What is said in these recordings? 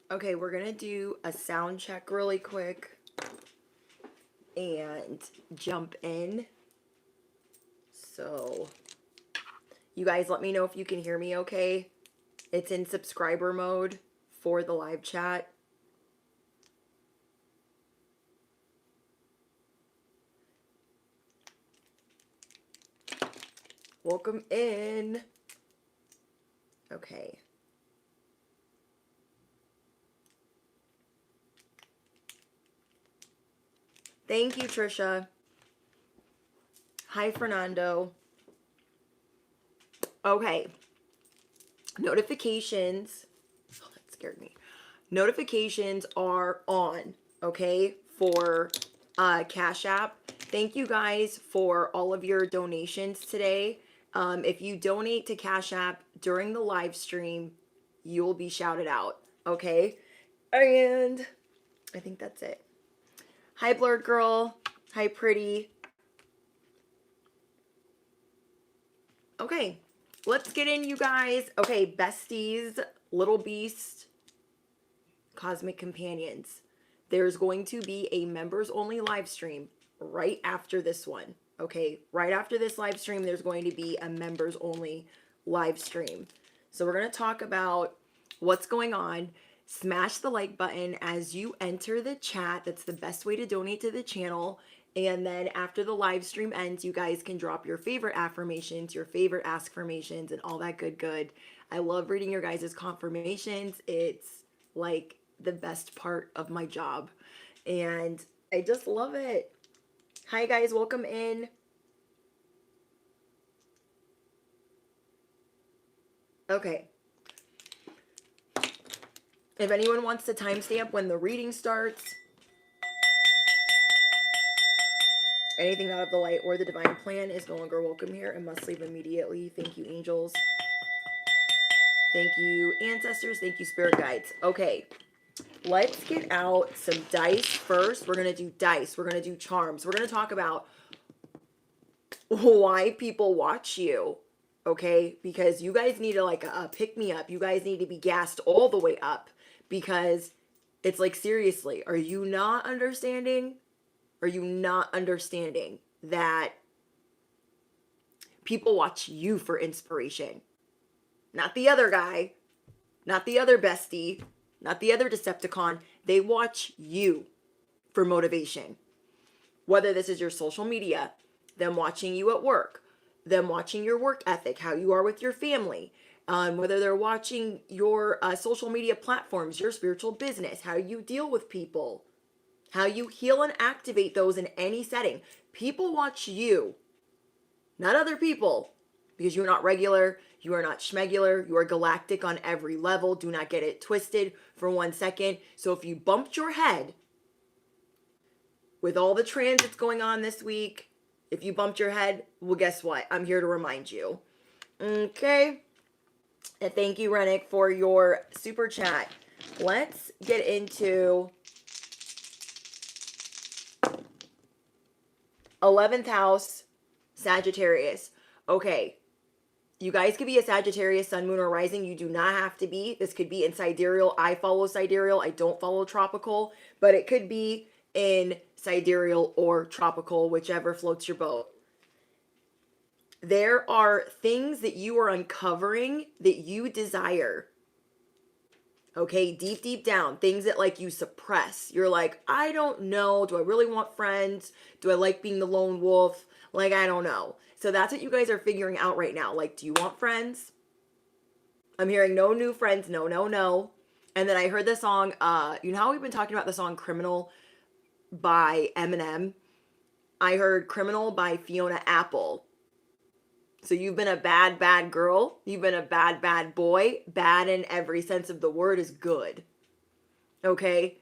Okay, we're gonna do a sound check really quick and jump in. So, you guys let me know if you can hear me okay. It's in subscriber mode for the live chat. Welcome in. Okay. Thank you, Trisha. Hi, Fernando. Okay. Notifications. Oh, that scared me. Notifications are on, okay, for Cash App. Thank you guys for all of your donations today. If you donate to Cash App during the live stream, you will be shouted out, okay? And I think that's it. Hi, Blurred Girl. Hi, Pretty. Okay, let's get in, you guys. Okay, besties, Little Beast, Cosmic Companions. There's going to be a members only live stream right after this one. Okay, right after this live stream, there's going to be a members only live stream. So we're going to talk about what's going on. Smash the like button as you enter the chat. That's the best way to donate to the channel. And then after the live stream ends, you guys can drop your favorite affirmations, your favorite askformations, and all that good. I love reading your guys' confirmations. It's like the best part of my job. And I just love it. Hi guys, welcome in. Okay. If anyone wants to timestamp when the reading starts, anything out of the light or the divine plan is no longer welcome here and must leave immediately. Thank you, angels. Thank you, ancestors. Thank you, spirit guides. Okay, let's get out some dice first. We're going to do dice. We're going to do charms. We're going to talk about why people watch you. Okay, because you guys need to like pick me up. You guys need to be gassed all the way up because it's like, seriously, are you not understanding? Are you not understanding that people watch you for inspiration? Not the other guy, not the other bestie, not the other Decepticon. They watch you for motivation. Whether this is your social media, them watching you at work, them watching your work ethic, how you are with your family, whether they're watching your social media platforms, your spiritual business, how you deal with people, how you heal and activate those in any setting. People watch you, not other people, because you're not regular, you are not schmegular, you are galactic on every level. Do not get it twisted for 1 second. So if you bumped your head with all the transits going on this week, if you bumped your head, well, guess what? I'm here to remind you. Okay. And thank you, Rennick, for your super chat. Let's get into 11th house, Sagittarius. Okay. You guys could be a Sagittarius, Sun, Moon, or Rising. You do not have to be. This could be in sidereal. I follow sidereal. I don't follow tropical. But it could be in sidereal or tropical, whichever floats your boat. There are things that you are uncovering that you desire. Okay, deep down, things that like you suppress. You're like, I don't know. Do I really want friends? Do I like being the lone wolf? Like, I don't know. So that's what you guys are figuring out right now. Like, do you want friends? I'm hearing no new friends. No. And then I heard the song, you know how we've been talking about the song Criminal by Eminem? I heard Criminal by Fiona Apple. So you've been a bad girl. You've been a bad boy. Bad in every sense of the word is good. Okay?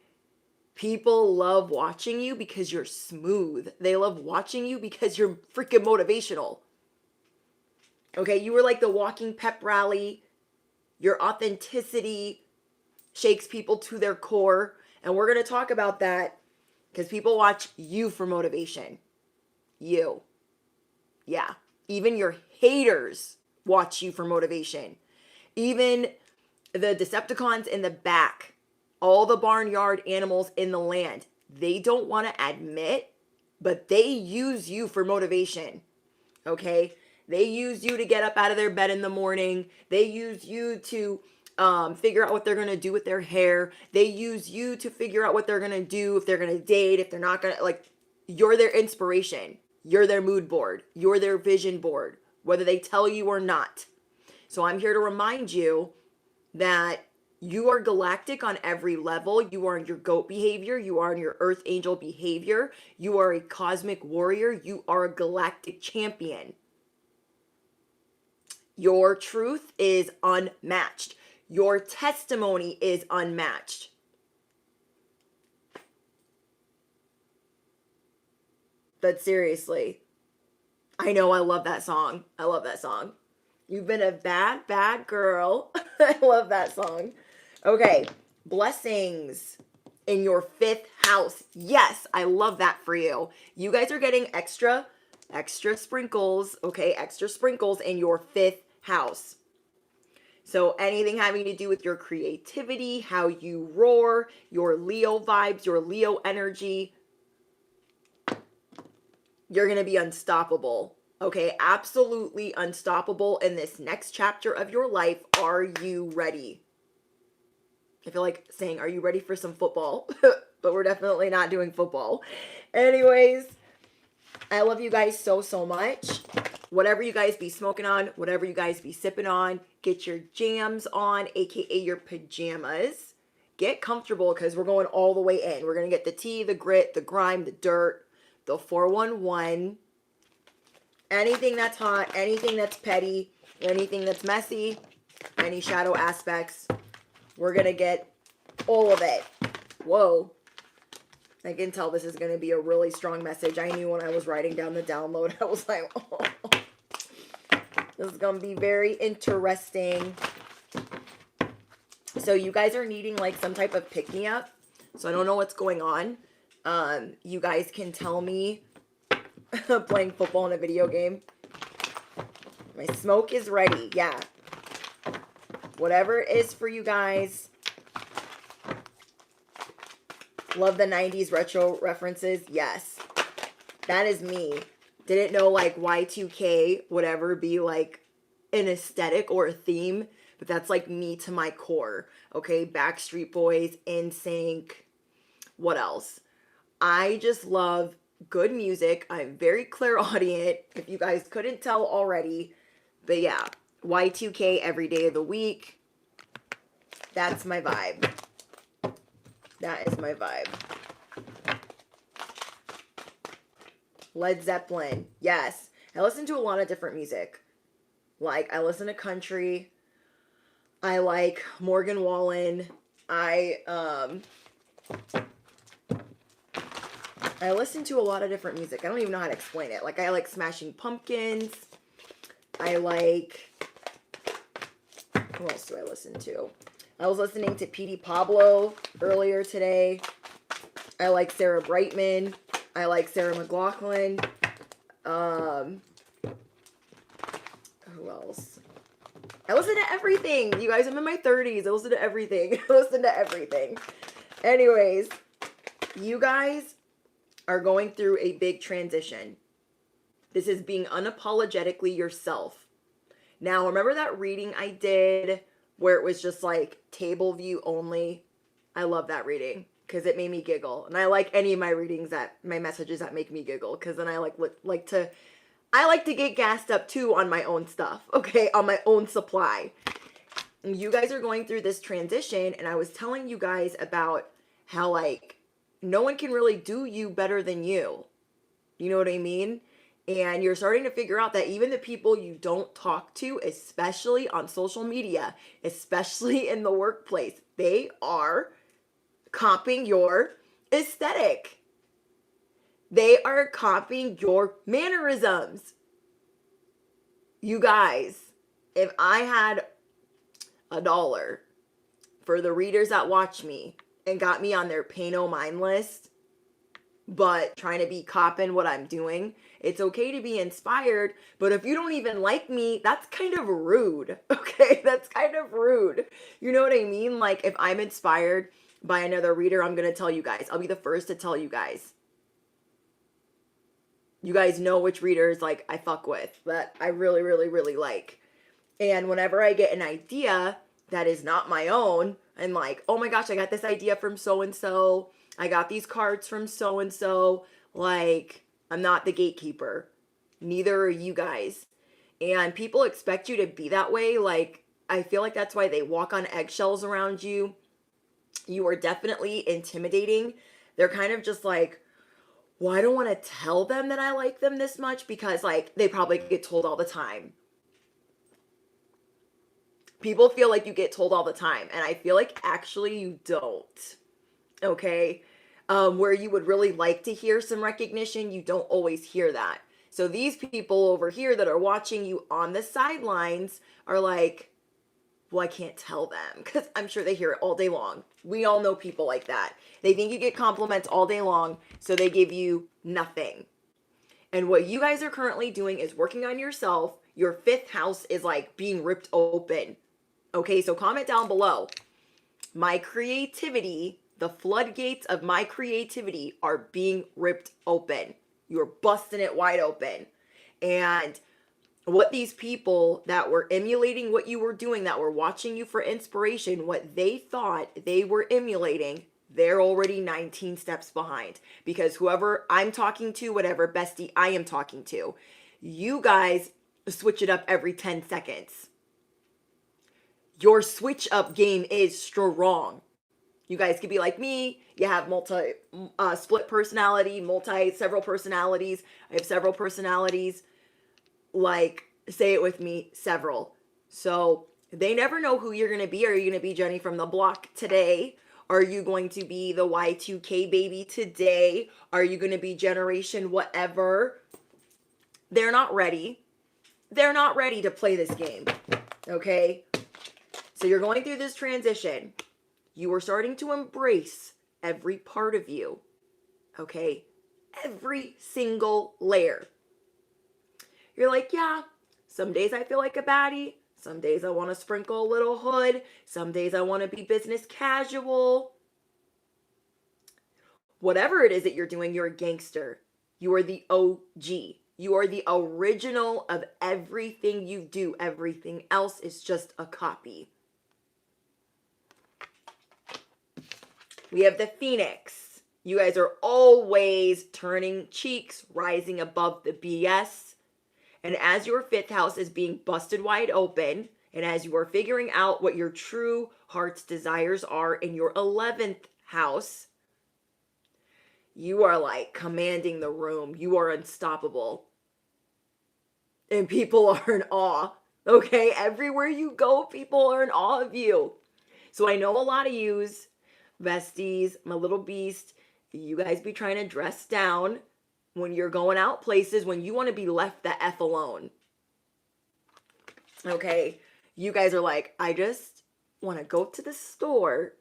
People love watching you because you're smooth. They love watching you because you're freaking motivational. Okay? You were like the walking pep rally. Your authenticity shakes people to their core. And we're going to talk about that because people watch you for motivation. You. Yeah. Even your haters watch you for motivation. Even the Decepticons in the back all the barnyard animals in the land. They don't want to admit, but they use you for motivation. Okay? They use you to get up out of their bed in the morning. They use you to figure out what they're going to do with their hair. They use you to figure out what they're going to do, if they're going to date, if they're not going to, like, you're their inspiration. You're their mood board. You're their vision board, whether they tell you or not. So I'm here to remind you that you are galactic on every level. You are in your goat behavior. You are in your earth angel behavior. You are a cosmic warrior. You are a galactic champion. Your truth is unmatched. Your testimony is unmatched. But seriously, I know I love that song. I love that song. You've been a bad, bad girl. I love that song. Okay, blessings in your 5th house. Yes, I love that for you. You guys are getting extra sprinkles, okay? Extra sprinkles in your 5th house. So anything having to do with your creativity, how you roar, your Leo vibes, your Leo energy, you're going to be unstoppable. Okay, absolutely unstoppable in this next chapter of your life. Are you ready? I feel like saying, are you ready for some football? But we're definitely not doing football. Anyways, I love you guys so, so much. Whatever you guys be smoking on, whatever you guys be sipping on, get your jams on, aka your pajamas. Get comfortable because we're going all the way in. We're going to get the tea, the grit, the grime, the dirt, the 411. Anything that's hot, anything that's petty, anything that's messy, any shadow aspects, we're going to get all of it. Whoa. I can tell this is going to be a really strong message. I knew when I was writing down the download, I was like, oh, this is going to be very interesting. So you guys are needing like some type of pick-me-up. So I don't know what's going on. You guys can tell me. Playing football in a video game. My smoke is ready. Yeah. Whatever it is for you guys. Love the 90s retro references. Yes. That is me. Didn't know like Y2K would ever be like an aesthetic or a theme. But that's like me to my core. Okay. Backstreet Boys, NSYNC. What else? I just love good music. I'm very clairaudient, if you guys couldn't tell already. But yeah, Y2K every day of the week. That's my vibe. That is my vibe. Led Zeppelin. Yes. I listen to a lot of different music. Like, I listen to country. I like Morgan Wallen. I listen to a lot of different music. I don't even know how to explain it. Like, I like Smashing Pumpkins. I like... Who else do I listen to? I was listening to Petey Pablo earlier today. I like Sarah Brightman. I like Sarah McLachlan. Who else? I listen to everything. You guys, I'm in my 30s. I listen to everything. I listen to everything. Anyways, you guys are going through a big transition. This is being unapologetically yourself. Now, remember that reading I did where it was just like table view only? I love that reading because it made me giggle. And I like any of my readings my messages that make me giggle, because then I like to get gassed up too on my own stuff, okay? On my own supply. And you guys are going through this transition, and I was telling you guys about how like no one can really do you better than you. You know what I mean? And you're starting to figure out that even the people you don't talk to, especially on social media, especially in the workplace, they are copying your aesthetic. They are copying your mannerisms. You guys, if I had $1 for the readers that watch me and got me on their pay no mind list, but trying to be copping what I'm doing, it's okay to be inspired, but if you don't even like me, that's kind of rude, okay? That's kind of rude. You know what I mean? Like, if I'm inspired by another reader, I'm going to tell you guys. I'll be the first to tell you guys. You guys know which readers like I fuck with, that I really, really, really like. And whenever I get an idea that is not my own, I'm like, oh my gosh, I got this idea from so-and-so. I got these cards from so-and-so. Like, I'm not the gatekeeper. Neither are you guys. And people expect you to be that way. Like, I feel like that's why they walk on eggshells around you. You are definitely intimidating. They're kind of just like, well, I don't want to tell them that I like them this much because, like, they probably get told all the time. People feel like you get told all the time, and I feel like actually you don't. Okay? Where you would really like to hear some recognition, you don't always hear that. So these people over here that are watching you on the sidelines are like, well, I can't tell them because I'm sure they hear it all day long. We all know people like that. They think you get compliments all day long, so they give you nothing. And what you guys are currently doing is working on yourself. Your 5th house is like being ripped open. Okay, so comment down below. My creativity, the floodgates of my creativity are being ripped open. You're busting it wide open. And what these people that were emulating what you were doing, that were watching you for inspiration, what they thought they were emulating, they're already 19 steps behind. Because whoever I'm talking to, whatever bestie I am talking to, you guys switch it up every 10 seconds. Your switch up game is strong. You guys could be like me. You have split personality, several personalities. I have several personalities. Like, say it with me, several. So they never know who you're going to be. Are you going to be Jenny from the block today? Are you going to be the Y2K baby today? Are you going to be generation whatever? They're not ready. They're not ready to play this game. Okay? So you're going through this transition. You are starting to embrace every part of you. Okay? Every single layer. You're like, yeah, some days I feel like a baddie. Some days I want to sprinkle a little hood. Some days I want to be business casual. Whatever it is that you're doing, you're a gangster. You are the OG. You are the original of everything you do. Everything else is just a copy. We have the Phoenix. You guys are always turning cheeks, rising above the BS. And as your 5th house is being busted wide open, and as you are figuring out what your true heart's desires are in your 11th house, you are like commanding the room. You are unstoppable. And people are in awe. Okay? Everywhere you go, people are in awe of you. So I know a lot of yous, besties, my little beast, you guys be trying to dress down when you're going out places, when you want to be left the F alone. Okay? You guys are like, I just want to go to the store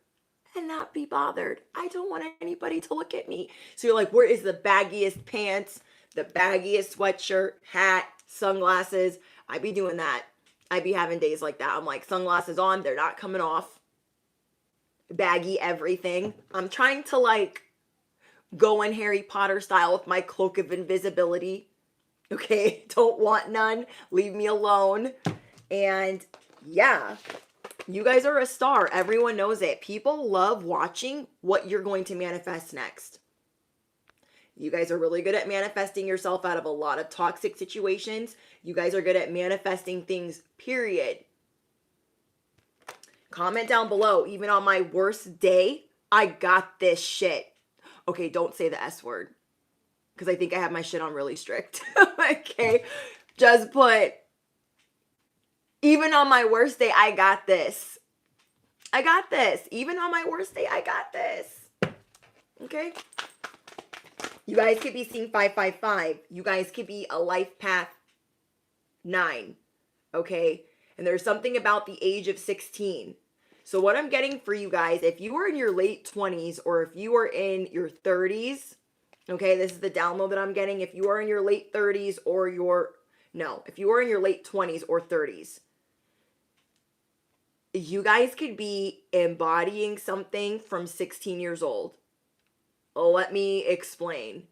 and not be bothered. I don't want anybody to look at me. So you're like, where is the baggiest pants, the baggiest sweatshirt, hat, sunglasses? I be doing that. I be having days like that. I'm like, sunglasses on, they're not coming off. Baggy everything. I'm trying to like go in Harry Potter style with my cloak of invisibility. Okay, don't want none. Leave me alone. And yeah, you guys are a star. Everyone knows it. People love watching what you're going to manifest next. You guys are really good at manifesting yourself out of a lot of toxic situations. You guys are good at manifesting things, period. Comment down below. Even on my worst day, I got this shit. Okay, don't say the S word. Because I think I have my shit on really strict. Okay, just put, even on my worst day, I got this. I got this. Even on my worst day, I got this. Okay? You guys could be seeing 555. You guys could be a life path 9. Okay? And there's something about the age of 16. So what I'm getting for you guys, if you are in your late 20s or if you are in your 30s, okay, this is the download that I'm getting. If you are in your late 30s or if you are in your late 20s or 30s, you guys could be embodying something from 16 years old. Let me explain.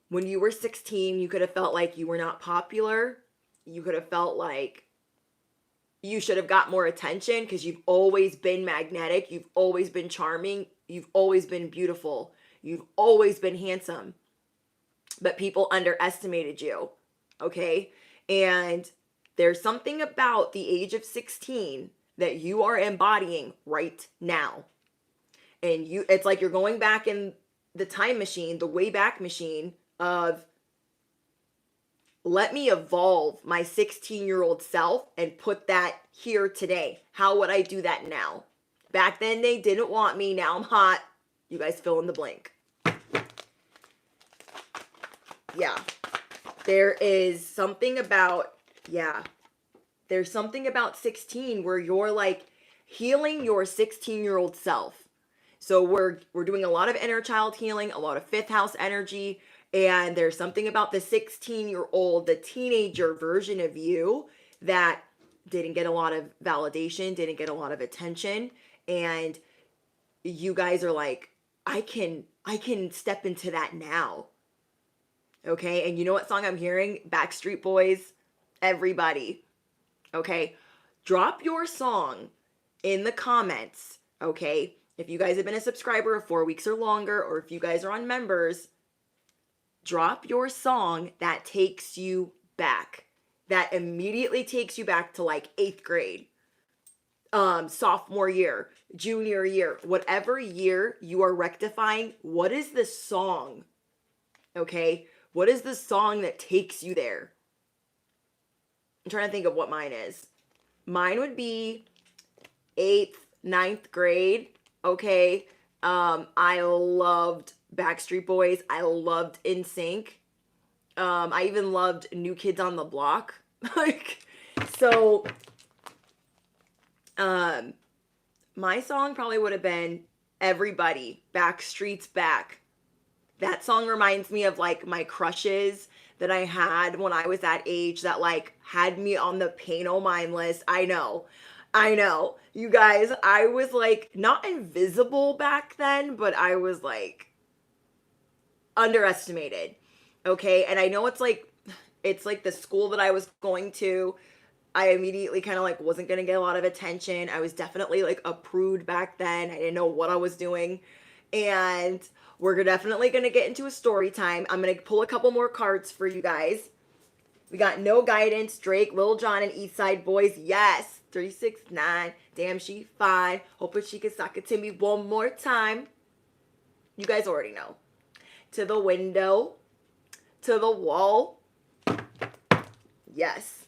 When you were 16, you could have felt like you were not popular. You could have felt like you should have got more attention because you've always been magnetic. You've always been charming. You've always been beautiful. You've always been handsome. But people underestimated you. Okay? And there's something about the age of 16 that you are embodying right now. And it's like you're going back in the time machine, the way back machine of, let me evolve my 16-year-old self and put that here today. How would I do that now? Back then they didn't want me. Now I'm hot. You guys fill in the blank. Yeah. There's something about 16 where you're like healing your 16-year-old self. So we're doing a lot of inner child healing, a lot of fifth house energy, and there's something about the 16-year-old, the teenager version of you that didn't get a lot of validation, didn't get a lot of attention, and you guys are like, I can step into that now. Okay? And you know what song I'm hearing? Backstreet Boys, everybody. Okay? Drop your song in the comments, okay? If you guys have been a subscriber of 4 weeks or longer, or if you guys are on members, drop your song that takes you back. That immediately takes you back to like 8th grade, sophomore year, junior year, whatever year you are rectifying. What is the song? Okay? What is the song that takes you there? I'm trying to think of what mine is. Mine would be 8th, 9th grade. Okay. I loved Backstreet Boys. I loved NSYNC. I even loved New Kids on the Block. So, my song probably would have been Everybody, Backstreet's Back. That song reminds me of like my crushes that I had when I was that age that like had me on the pain o' mine list. I know. You guys, I was like not invisible back then, but I was like underestimated. Okay? And I know it's like the school that I was going to. I immediately kind of like wasn't going to get a lot of attention. I was definitely like a prude back then. I didn't know what I was doing. And we're definitely going to get into a story time. I'm going to pull a couple more cards for you guys. We got No Guidance, Drake, Lil Jon, and East Side Boys. Yes. 369. Damn, she fine. Hoping she can suck it to me one more time. You guys already know. To the window. To the wall. Yes.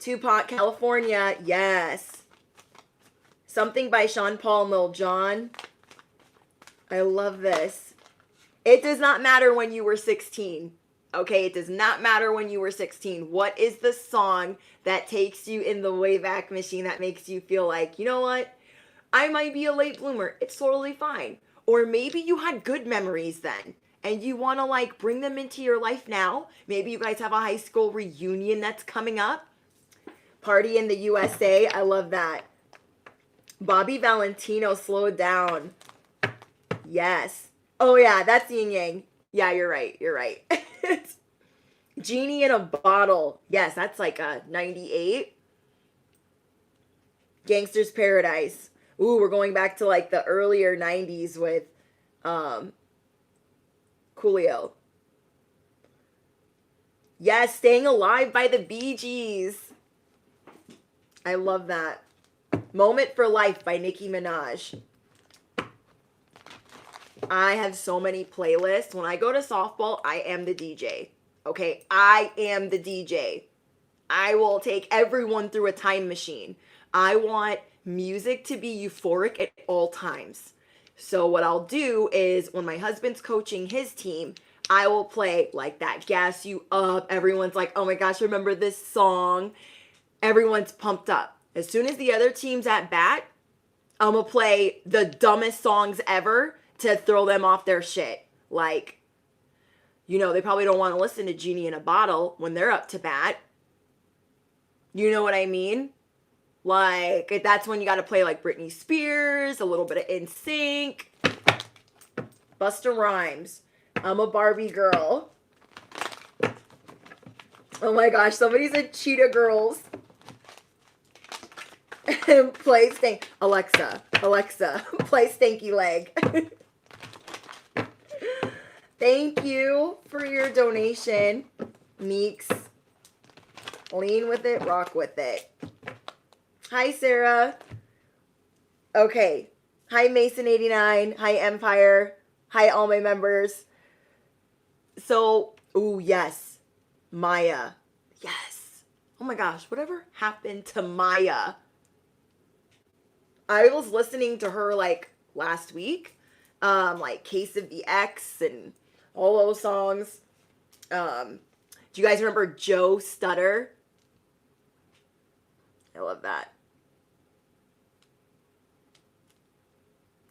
Tupac, California. Yes. Something by Sean Paul and Lil Jon. I love this. It does not matter when you were 16. Okay, it does not matter when you were 16. What is the song that takes you in the Wayback Machine that makes you feel like, you know what? I might be a late bloomer. It's totally fine. Or maybe you had good memories then and you want to like bring them into your life now. Maybe you guys have a high school reunion that's coming up. Party in the USA. I love that. Bobby Valentino, Slow Down. Yes. Oh yeah, that's Yin Yang. Yeah, you're right. Genie in a Bottle. Yes, that's like a 98. Gangster's Paradise. Ooh, we're going back to like the earlier 90s with Coolio. Yes, Staying Alive by the Bee Gees. I love that. Moment for Life by Nicki Minaj. I have so many playlists. When I go to softball, I am the DJ. Okay, I am the DJ. I will take everyone through a time machine. I want music to be euphoric at all times. So what I'll do is when my husband's coaching his team, I will play like that, gas you up. Everyone's like, oh my gosh, remember this song? Everyone's pumped up. As soon as the other team's at bat, I'm going to play the dumbest songs ever to throw them off their shit. Like, you know, they probably don't want to listen to Genie in a Bottle when they're up to bat. You know what I mean? Like, that's when you got to play like Britney Spears, a little bit of NSYNC. Busta Rhymes. I'm a Barbie girl. Oh my gosh, somebody said Cheetah Girls. Play stank. Alexa, play Stanky Leg. Thank you for your donation, Meeks. Lean with it, rock with it. Hi, Sarah. Okay. Hi, Mason89. Hi, Empire. Hi, all my members. So, ooh, yes. Maya. Yes. Oh my gosh, whatever happened to Maya? I was listening to her like last week. Like Case of the X and all those songs. Do you guys remember Joe Stutter? I love that.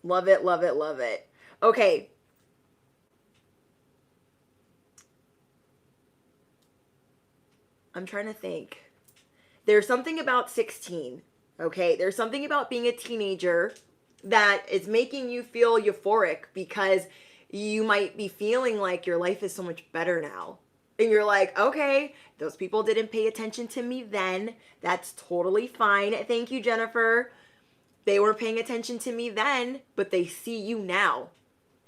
Love it, love it, love it. Okay. I'm trying to think. There's something about 16, okay? There's something about being a teenager that is making you feel euphoric because you might be feeling like your life is so much better now. And you're like, okay, those people didn't pay attention to me then. That's totally fine. Thank you, Jennifer. They weren't paying attention to me then, but they see you now.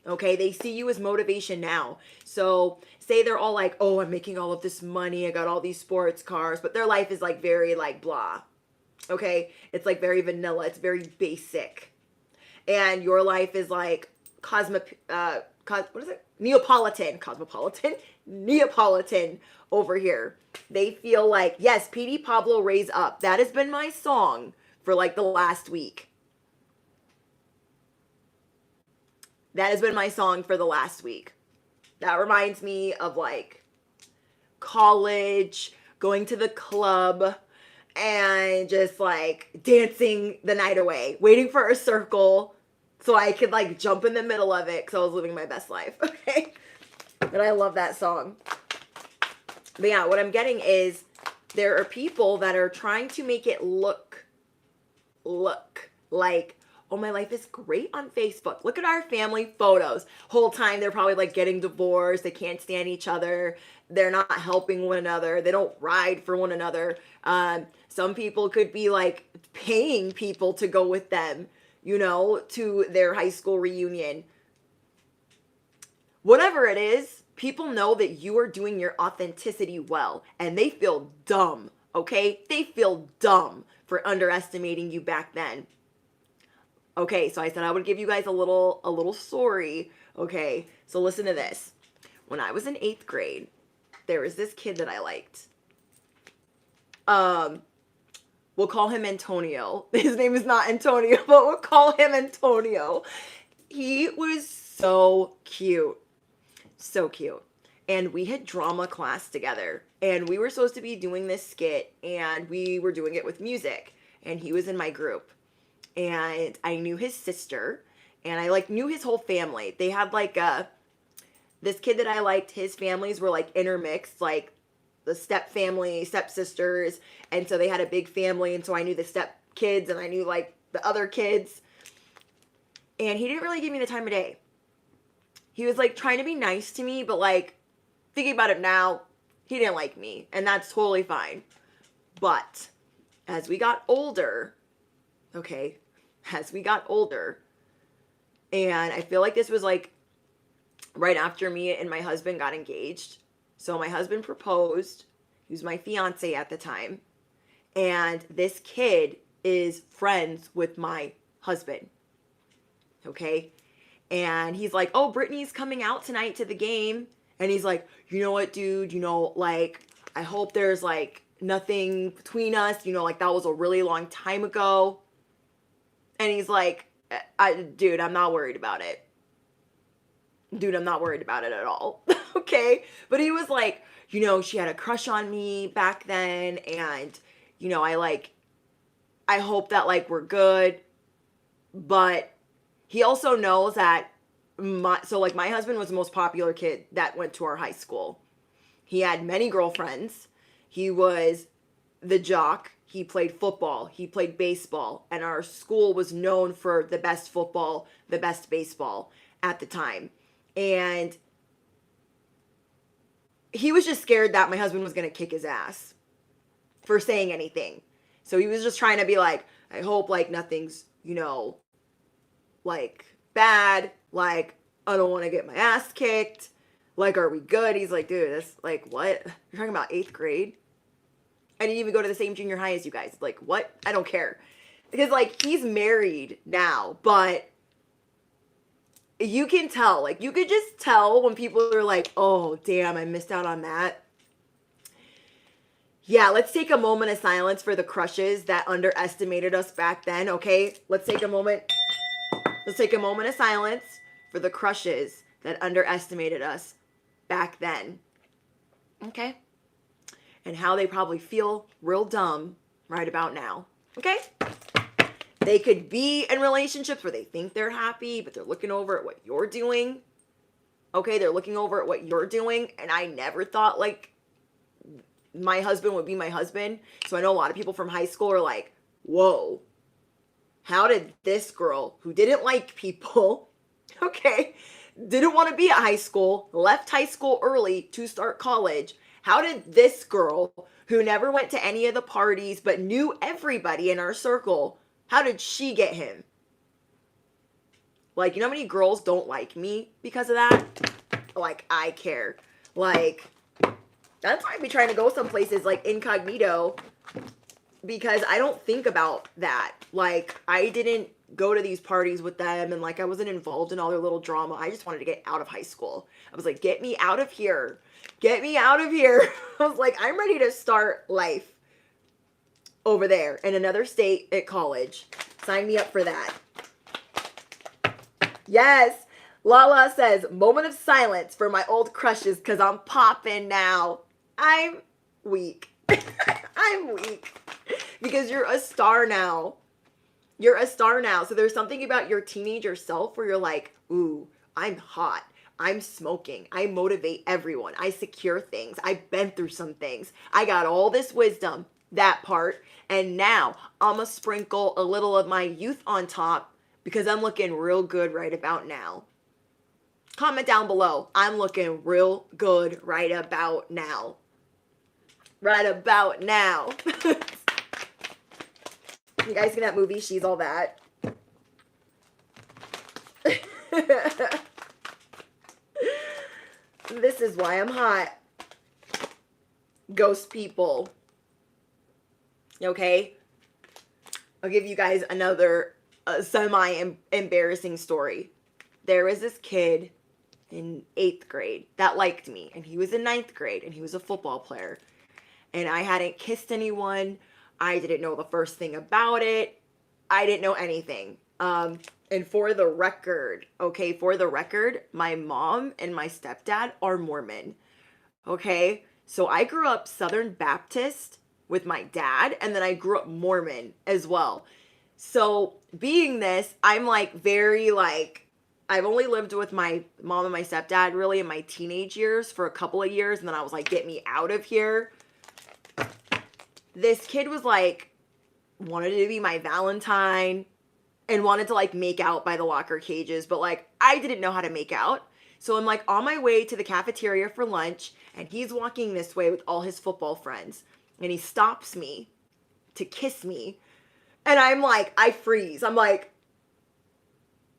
Okay, they see you as motivation now. So say they're all like, oh, I'm making all of this money. I got all these sports cars, but their life is like very like blah. Okay, it's like very vanilla. It's very basic. And your life is like what is it? Neapolitan over here. They feel like, yes, PD Pablo, Raise Up. That has been my song for like the last week. That has been my song for the last week. That reminds me of like college, going to the club, and just like dancing the night away, waiting for a circle so I could like jump in the middle of it because I was living my best life. Okay. And I love that song. But yeah, what I'm getting is there are people that are trying to make it look like, oh, my life is great on Facebook. Look at our family photos. Whole time they're probably like getting divorced. They can't stand each other. They're not helping one another. They don't ride for one another. Some people could be like paying people to go with them, you know, to their high school reunion. Whatever it is, people know that you are doing your authenticity well, and they feel dumb, okay? They feel dumb for underestimating you back then. Okay, so I said I would give you guys a little story. Okay, so listen to this. When I was in 8th grade, there was this kid that I liked. We'll call him Antonio. His name is not Antonio, but we'll call him Antonio. He was so cute. So cute. And we had drama class together. And we were supposed to be doing this skit, and we were doing it with music. And he was in my group. And I knew his sister, and I like knew his whole family. They had like this kid that I liked, his families were like intermixed, like the step family, stepsisters, and so they had a big family, and so I knew the step kids and I knew like the other kids. And he didn't really give me the time of day. He was like trying to be nice to me, but like thinking about it now, he didn't like me, and that's totally fine. But as we got older, okay, as we got older, and I feel like this was like right after me and my husband got engaged. So my husband proposed. He was my fiance at the time. And this kid is friends with my husband. Okay? And he's like, oh, Brittany's coming out tonight to the game. And he's like, you know what, dude? You know, like, I hope there's like nothing between us. You know, like that was a really long time ago. And he's like, dude, I'm not worried about it. Dude, I'm not worried about it at all. Okay? But he was like, you know, she had a crush on me back then. And, you know, I hope that like we're good. But he also knows that my husband was the most popular kid that went to our high school. He had many girlfriends. He was the jock. he played football, he played baseball, and our school was known for the best football, the best baseball at the time. And he was just scared that my husband was going to kick his ass for saying anything. So he was just trying to be like, I hope like nothing's, like bad. Like, I don't want to get my ass kicked. Like, are we good? He's like, dude, that's like, what? You're talking about 8th grade? I didn't even go to the same junior high as you guys. Like, what? I don't care. Because like, he's married now, but you can tell, like, you could just tell when people are like, oh, damn, I missed out on that. Yeah, let's take a moment of silence for the crushes that underestimated us back then, okay? Let's take a moment of silence for the crushes that underestimated us back then. Okay? And how they probably feel real dumb right about now. Okay? They could be in relationships where they think they're happy, but they're looking over at what you're doing. Okay, they're looking over at what you're doing, and I never thought, like, my husband would be my husband. So I know a lot of people from high school are like, whoa, how did this girl who didn't like people, okay, didn't want to be at high school, left high school early to start college, how did this girl who never went to any of the parties but knew everybody in our circle, how did she get him? Like, you know how many girls don't like me because of that? Like, I care. Like, that's why I be trying to go some places like incognito, because I don't think about that. Like, I didn't go to these parties with them, and like, I wasn't involved in all their little drama. I just wanted to get out of high school. I was like, get me out of here. Get me out of here. I was like, I'm ready to start life over there in another state at college. Sign me up for that. Yes. Lala says, moment of silence for my old crushes because I'm popping now. I'm weak. I'm weak. Because you're a star now. You're a star now. So there's something about your teenager self where you're like, ooh, I'm hot. I'm smoking. I motivate everyone. I secure things. I've been through some things. I got all this wisdom, that part. And now I'm going to sprinkle a little of my youth on top because I'm looking real good right about now. Comment down below. I'm looking real good right about now. Right about now. You guys seen that movie, She's All That? This is why I'm hot. Ghost people. Okay? I'll give you guys another semi-embarrassing story. There was this kid in 8th grade that liked me, and he was in 9th grade, and he was a football player. And I hadn't kissed anyone. I didn't know the first thing about it. I didn't know anything. And for the record, okay, my mom and my stepdad are Mormon. Okay? So I grew up Southern Baptist with my dad, and then I grew up Mormon as well. So being this, I'm like very like, I've only lived with my mom and my stepdad really in my teenage years for a couple of years, and then I was like, get me out of here. This kid was like, wanted to be my Valentine and wanted to like make out by the locker cages, but like I didn't know how to make out. So I'm like on my way to the cafeteria for lunch, and he's walking this way with all his football friends, and he stops me to kiss me. And I'm like, I freeze. I'm like,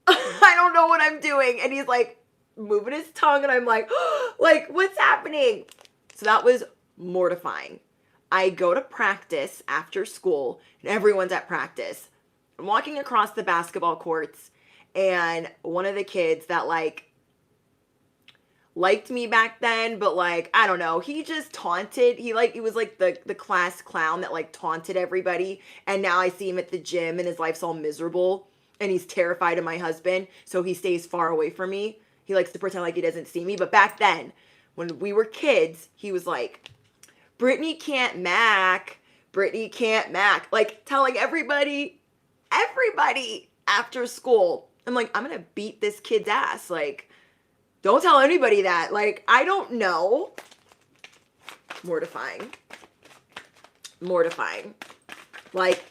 I don't know what I'm doing. And he's like moving his tongue, and I'm like, like, what's happening? So that was mortifying. I go to practice after school, and everyone's at practice. I'm walking across the basketball courts, and one of the kids that liked me back then, but like, I don't know, he just taunted. He was like the class clown that like taunted everybody. And now I see him at the gym, and his life's all miserable, and he's terrified of my husband, so he stays far away from me. He likes to pretend like he doesn't see me. But back then, when we were kids, he was like, Brittany can't mac. Brittany can't mac. Like telling everybody after school. I'm like, I'm going to beat this kid's ass. Like, don't tell anybody that. Like, I don't know. Mortifying. Mortifying. Like,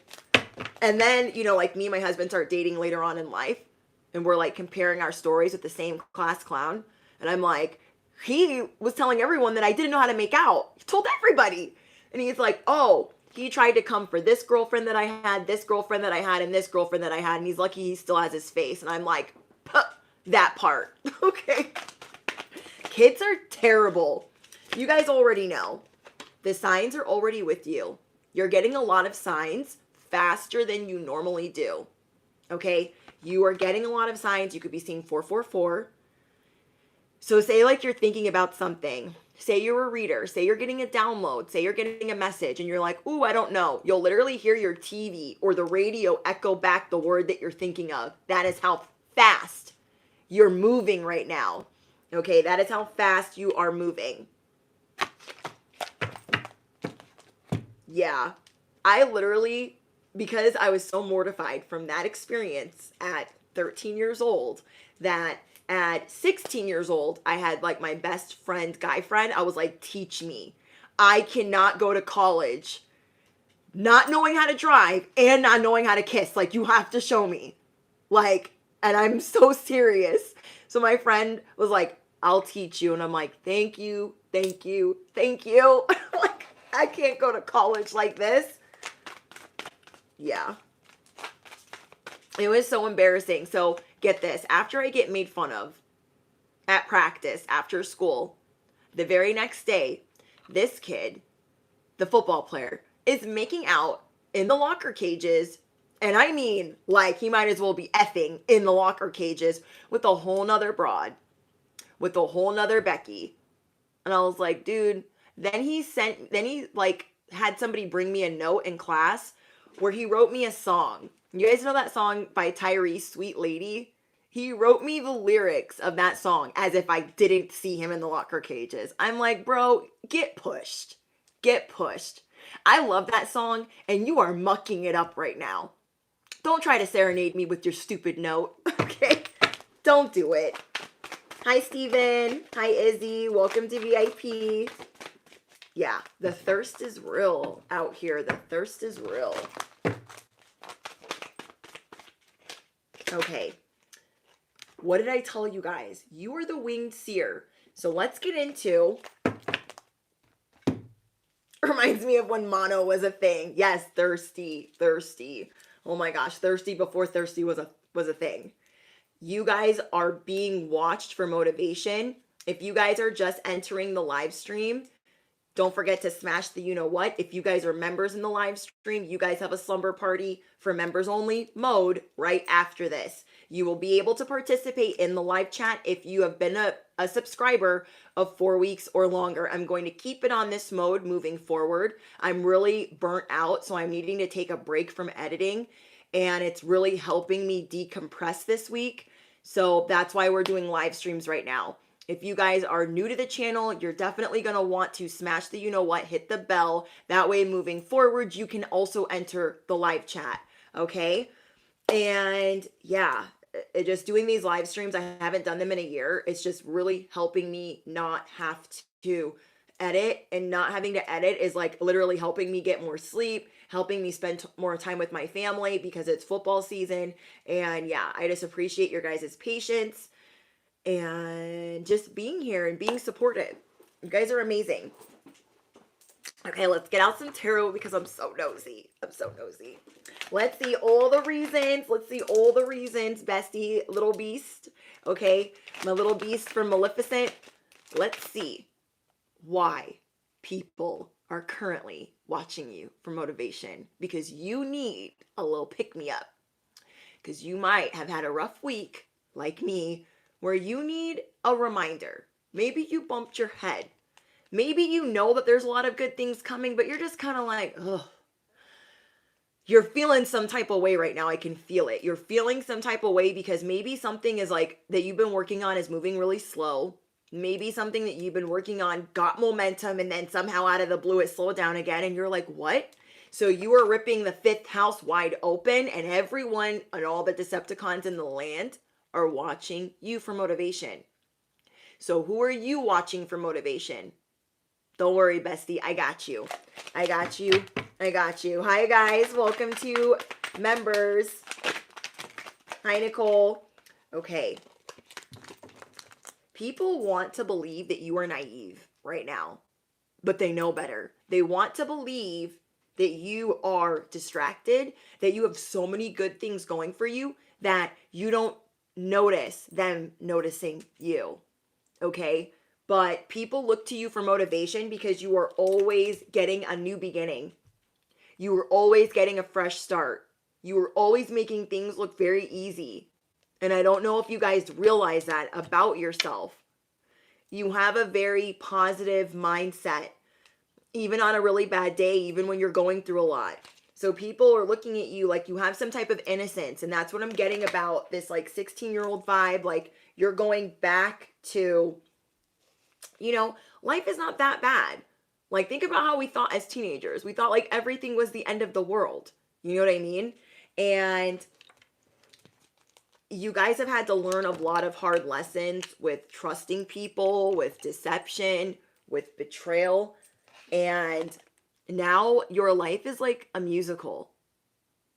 and then, you know, like me and my husband start dating later on in life, and we're like comparing our stories with the same class clown. And I'm like, he was telling everyone that I didn't know how to make out. He told everybody. And he's like, oh, he tried to come for this girlfriend that I had, this girlfriend that I had, and this girlfriend that I had. And he's lucky he still has his face. And I'm like, puh, that part. Okay. Kids are terrible. You guys already know. The signs are already with you. You're getting a lot of signs faster than you normally do. Okay? You are getting a lot of signs. You could be seeing 444. So say like you're thinking about something. Say you're a reader. Say you're getting a download. Say you're getting a message and you're like, ooh, I don't know. You'll literally hear your TV or the radio echo back the word that you're thinking of. That is how fast you're moving right now. Okay? That is how fast you are moving. Yeah. I literally, because I was so mortified from that experience at 13 years old, that at 16 years old, I had like my best friend, guy friend. I was like, teach me. I cannot go to college not knowing how to drive and not knowing how to kiss. Like, you have to show me. Like, and I'm so serious. So my friend was like, I'll teach you. And I'm like, thank you, thank you, thank you. Like, I can't go to college like this. Yeah. It was so embarrassing. So get this. After I get made fun of at practice after school, the very next day, this kid, the football player, is making out in the locker cages. And I mean, like, he might as well be effing in the locker cages with a whole nother broad, with a whole nother Becky. And I was like, dude, then he like had somebody bring me a note in class where he wrote me a song. You guys know that song by Tyrese, Sweet Lady? He wrote me the lyrics of that song as if I didn't see him in the locker cages. I'm like, bro, get pushed. Get pushed. I love that song, and you are mucking it up right now. Don't try to serenade me with your stupid note, okay? Don't do it. Hi, Steven. Hi, Izzy. Welcome to VIP. Yeah, the thirst is real out here. The thirst is real. Okay. What did I tell you guys? You are the winged seer. So let's get into... Reminds me of when mono was a thing. Yes, thirsty, thirsty. Oh my gosh, thirsty before thirsty was a thing. You guys are being watched for motivation. If you guys are just entering the live stream, don't forget to smash the you know what. If you guys are members in the live stream, you guys have a slumber party for members only mode right after this. You will be able to participate in the live chat if you have been a subscriber of 4 weeks or longer. I'm going to keep it on this mode moving forward. I'm really burnt out, so I'm needing to take a break from editing, and it's really helping me decompress this week. So that's why we're doing live streams right now. If you guys are new to the channel, you're definitely going to want to smash the you know what, hit the bell. That way, moving forward, you can also enter the live chat, okay? And yeah, just doing these live streams, I haven't done them in a year. It's just really helping me not have to edit, and not having to edit is like literally helping me get more sleep, helping me spend more time with my family because it's football season. And yeah, I just appreciate your guys' patience and just being here and being supportive. You guys are amazing. Okay, let's get out some tarot because I'm so nosy. I'm so nosy. Let's see all the reasons. Let's see all the reasons, bestie, little beast. Okay, my little beast from Maleficent. Let's see why people are currently watching you for motivation, because you need a little pick-me-up. Because you might have had a rough week, like me, where you need a reminder. Maybe you bumped your head. Maybe you know that there's a lot of good things coming, but you're just kind of like, ugh. You're feeling some type of way right now. I can feel it. You're feeling some type of way because maybe something is like that you've been working on is moving really slow. Maybe something that you've been working on got momentum and then somehow out of the blue it slowed down again and you're like, what? So you are ripping the fifth house wide open, and everyone and all the Decepticons in the land are watching you for motivation. So who are you watching for motivation? Don't worry, bestie. I got you. I got you. I got you. Hi, guys. Welcome to members. Hi, Nicole. Okay. People want to believe that you are naive right now, but they know better. They want to believe that you are distracted, that you have so many good things going for you that you don't notice them noticing you. Okay? But people look to you for motivation because you are always getting a new beginning. You are always getting a fresh start. You are always making things look very easy. And I don't know if you guys realize that about yourself. You have a very positive mindset, even on a really bad day, even when you're going through a lot. So people are looking at you like you have some type of innocence. And that's what I'm getting about this like 16-year-old vibe. Like you're going back to, life is not that bad. Like think about how we thought as teenagers. We thought like everything was the end of the world. You know what I mean? And you guys have had to learn a lot of hard lessons with trusting people, with deception, with betrayal. And now your life is like a musical.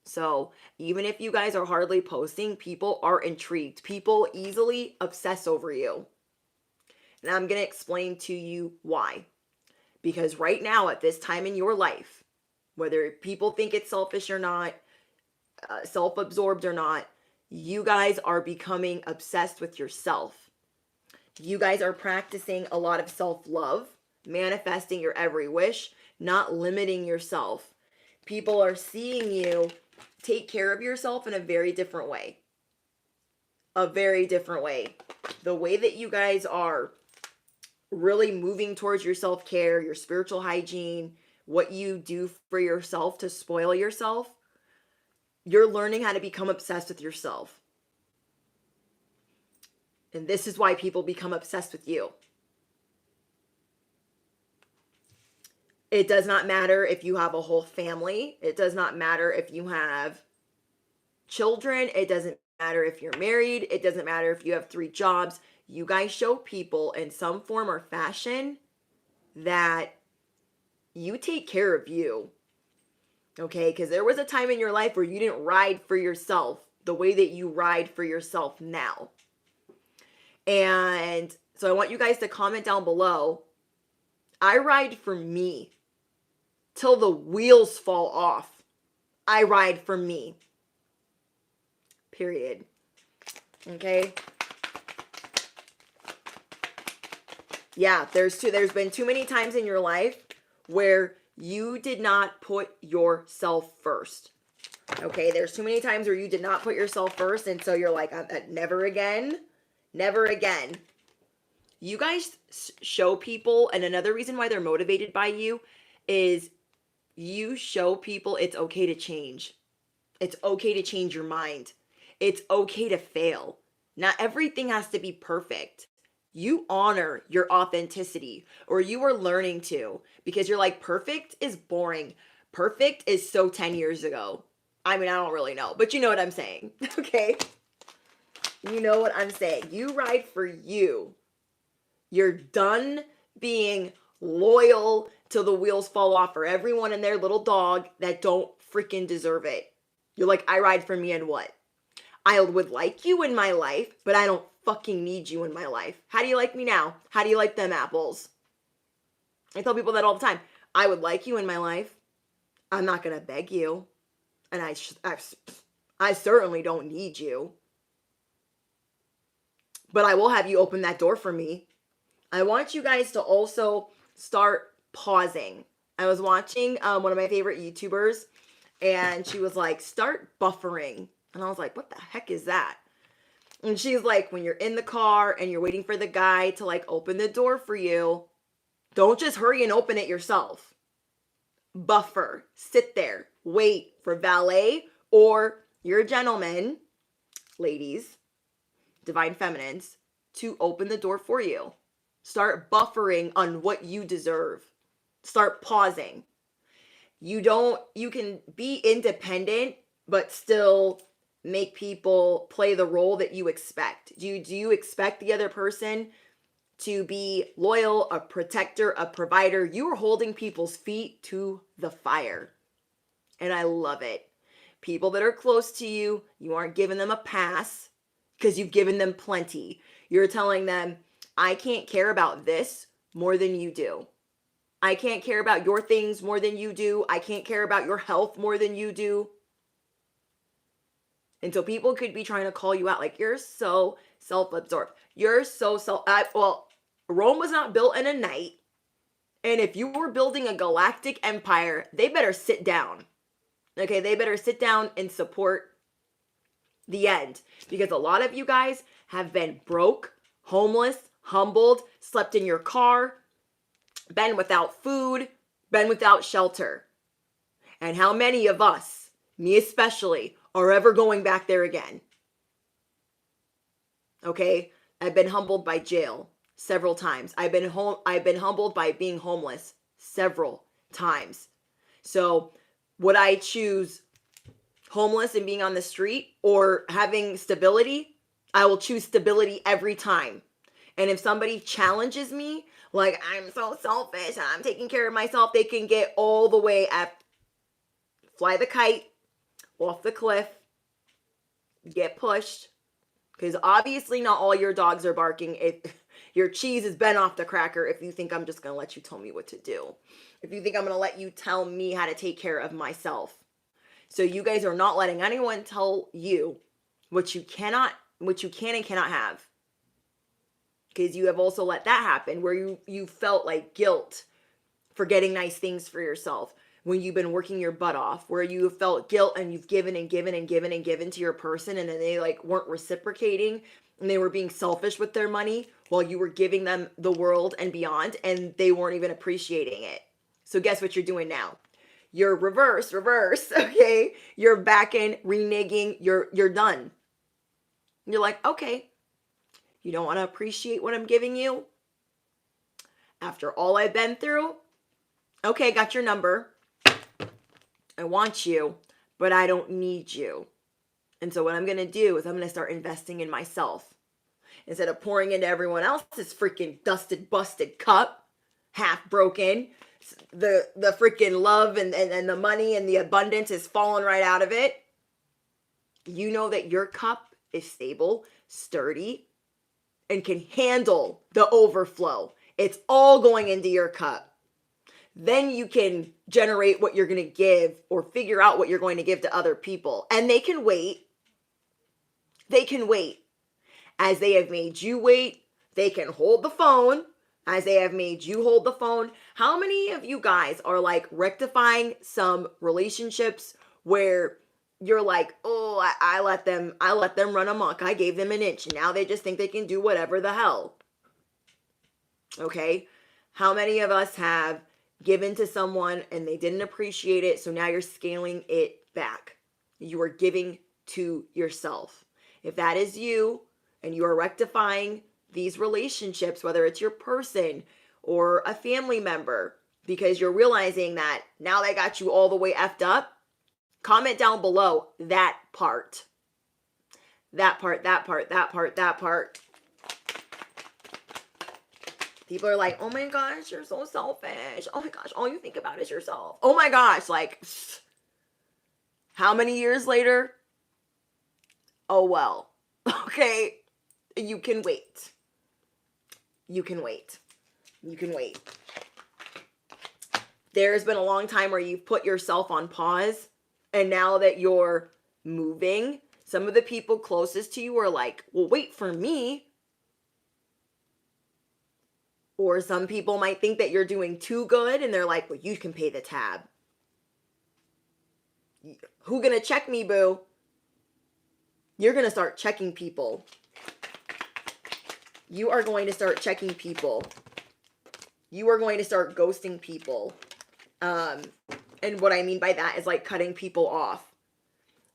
So even if you guys are hardly posting, people are intrigued. People easily obsess over you. And I'm going to explain to you why. Because right now, at this time in your life, whether people think it's selfish or not, self-absorbed or not, you guys are becoming obsessed with yourself. You guys are practicing a lot of self-love, manifesting your every wish, not limiting yourself. People are seeing you take care of yourself in a very different way. A very different way. The way that you guys are really moving towards your self-care, your spiritual hygiene, what you do for yourself to spoil yourself, you're learning how to become obsessed with yourself. And this is why people become obsessed with you. It does not matter if you have a whole family. It does not matter if you have children. It doesn't matter if you're married. It doesn't matter if you have 3 jobs. You guys show people in some form or fashion that you take care of you. Okay? Because there was a time in your life where you didn't ride for yourself the way that you ride for yourself now. And so I want you guys to comment down below. I ride for me till the wheels fall off. I ride for me. Period. Okay? Yeah, there's been too many times in your life where you did not put yourself first. Okay, there's too many times where you did not put yourself first, and so you're like, never again, never again. You guys show people, and another reason why they're motivated by you is you show people it's okay to change. It's okay to change your mind. It's okay to fail. Not everything has to be perfect. You honor your authenticity, or you are learning to, because you're like, perfect is boring. Perfect is so 10 years ago. I mean, I don't really know, but you know what I'm saying. Okay? You know what I'm saying. You ride for you. You're done being loyal till the wheels fall off for everyone and their little dog that don't freaking deserve it. You're like, I ride for me, and what? I would like you in my life, but I don't fucking need you in my life. How do you like me now? How do you like them apples? I tell people that all the time. I would like you in my life. I'm not going to beg you. And I certainly don't need you. But I will have you open that door for me. I want you guys to also start pausing. I was watching one of my favorite YouTubers, and she was like, start buffering. And I was like, what the heck is that? And she's like, when you're in the car and you're waiting for the guy to like open the door for you, don't just hurry and open it yourself. Buffer. Sit there. Wait for valet, or you're a gentleman, ladies, divine feminines, to open the door for you. Start buffering on what you deserve. Start pausing. You can be independent, but still make people play the role that you expect. Do you expect the other person to be loyal, a protector, a provider? You are holding people's feet to the fire. And I love it. People that are close to you, you aren't giving them a pass because you've given them plenty. You're telling them, I can't care about this more than you do. I can't care about your things more than you do. I can't care about your health more than you do. And so people could be trying to call you out like, you're so self-absorbed. You're so well, Rome was not built in a night. And if you were building a galactic empire, they better sit down. Okay, they better sit down and support the end. Because a lot of you guys have been broke, homeless, humbled, slept in your car, been without food, been without shelter. And how many of us, me especially, are ever going back there again? Okay, I've been humbled by jail several times. I've been humbled by being homeless several times. So would I choose homeless and being on the street or having stability? I will choose stability every time. And if somebody challenges me, like, I'm so selfish, I'm taking care of myself, they can get all the way fly the kite off the cliff, get pushed. Because obviously not all your dogs are barking. If your cheese has been off the cracker, if you think I'm just going to let you tell me what to do. If you think I'm going to let you tell me how to take care of myself. So you guys are not letting anyone tell you what you can and cannot have. Because you have also let that happen where you felt like guilt for getting nice things for yourself when you've been working your butt off, where you felt guilt and you've given and given and given and given to your person, and then they like weren't reciprocating and they were being selfish with their money while you were giving them the world and beyond, and they weren't even appreciating it. So guess what you're doing now? You're reverse, okay? You're back in, reneging, you're done. You're like, okay, you don't want to appreciate what I'm giving you? After all I've been through? Okay, got your number. I want you, but I don't need you. And so what I'm going to do is I'm going to start investing in myself. Instead of pouring into everyone else's freaking dusted, busted cup, half broken, the freaking love and the money and the abundance is falling right out of it. You know that your cup is stable, sturdy, and can handle the overflow. It's all going into your cup. Then you can generate what you're going to give or figure out what you're going to give to other people. And they can wait. They can wait. As they have made you wait, they can hold the phone. As they have made you hold the phone. How many of you guys are like rectifying some relationships where you're like, oh, I let them run amok. I gave them an inch. And now they just think they can do whatever the hell. Okay? How many of us have given to someone and they didn't appreciate it, so now you're scaling it back? You are giving to yourself. If that is you and you are rectifying these relationships, whether it's your person or a family member, because you're realizing that now they got you all the way effed up, comment down below that part. That part. People are like, oh my gosh, you're so selfish. Oh my gosh, all you think about is yourself. Oh my gosh, like, how many years later? Oh well, okay, you can wait. You can wait. You can wait. There's been a long time where you've put yourself on pause, and now that you're moving, some of the people closest to you are like, well, wait for me. Or some people might think that you're doing too good and they're like, well, you can pay the tab. Who gonna check me, boo? You're gonna start checking people. You are going to start checking people. You are going to start ghosting people. And what I mean by that is like cutting people off.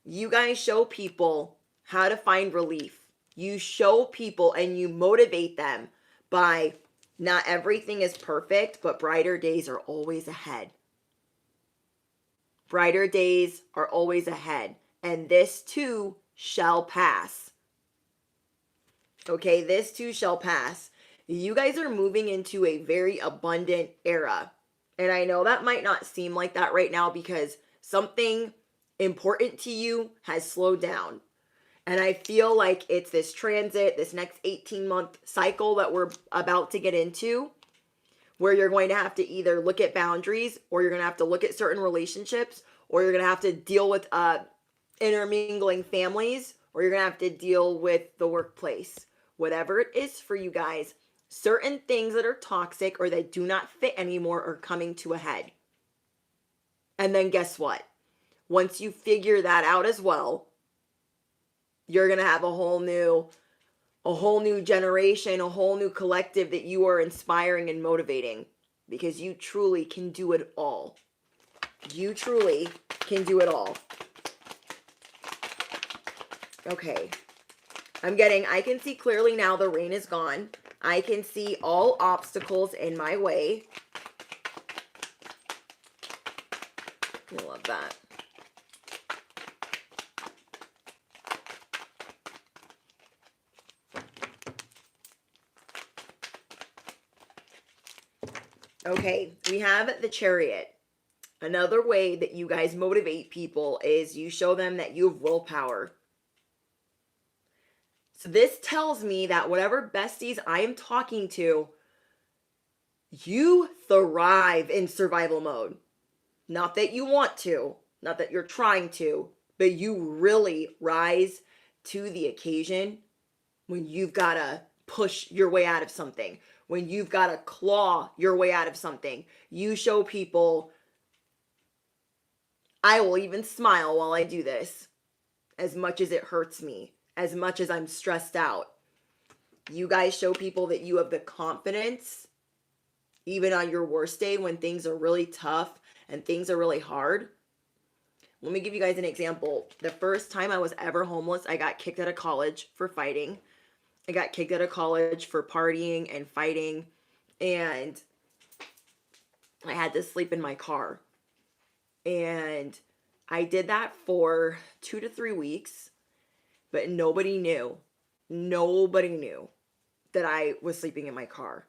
You guys show people how to find relief. You show people and you motivate them by not everything is perfect, but brighter days are always ahead. Brighter days are always ahead. And this too shall pass. Okay, this too shall pass. You guys are moving into a very abundant era. And I know that might not seem like that right now because Something important to you has slowed down. And I feel like it's this transit, this next 18-month cycle that we're about to get into, where you're going to have to either look at boundaries, or you're going to have to look at certain relationships, or you're going to have to deal with intermingling families, or you're going to have to deal with the workplace. Whatever it is for you guys, certain things that are toxic or that do not fit anymore are coming to a head. And then guess what? Once you figure that out as well, you're going to have a whole new generation, a whole new collective that you are inspiring and motivating, because you truly can do it all. You truly can do it all. Okay. I can see clearly now the rain is gone. I can see all obstacles in my way. I love that. Okay, we have the Chariot. Another way that you guys motivate people is you show them that you have willpower. So this tells me that whatever besties I am talking to, you thrive in survival mode. Not that you want to, not that you're trying to, but you really rise to the occasion when you've got to push your way out of something, when you've got to claw your way out of something. You show people, I will even smile while I do this, as much as it hurts me, as much as I'm stressed out. You guys show people that you have the confidence, even on your worst day when things are really tough and things are really hard. Let me give you guys an example. The first time I was ever homeless, I got kicked out of college for fighting. I got kicked out of college for partying and fighting, and I had to sleep in my car. And I did that for 2 to 3 weeks, but nobody knew. Nobody knew that I was sleeping in my car.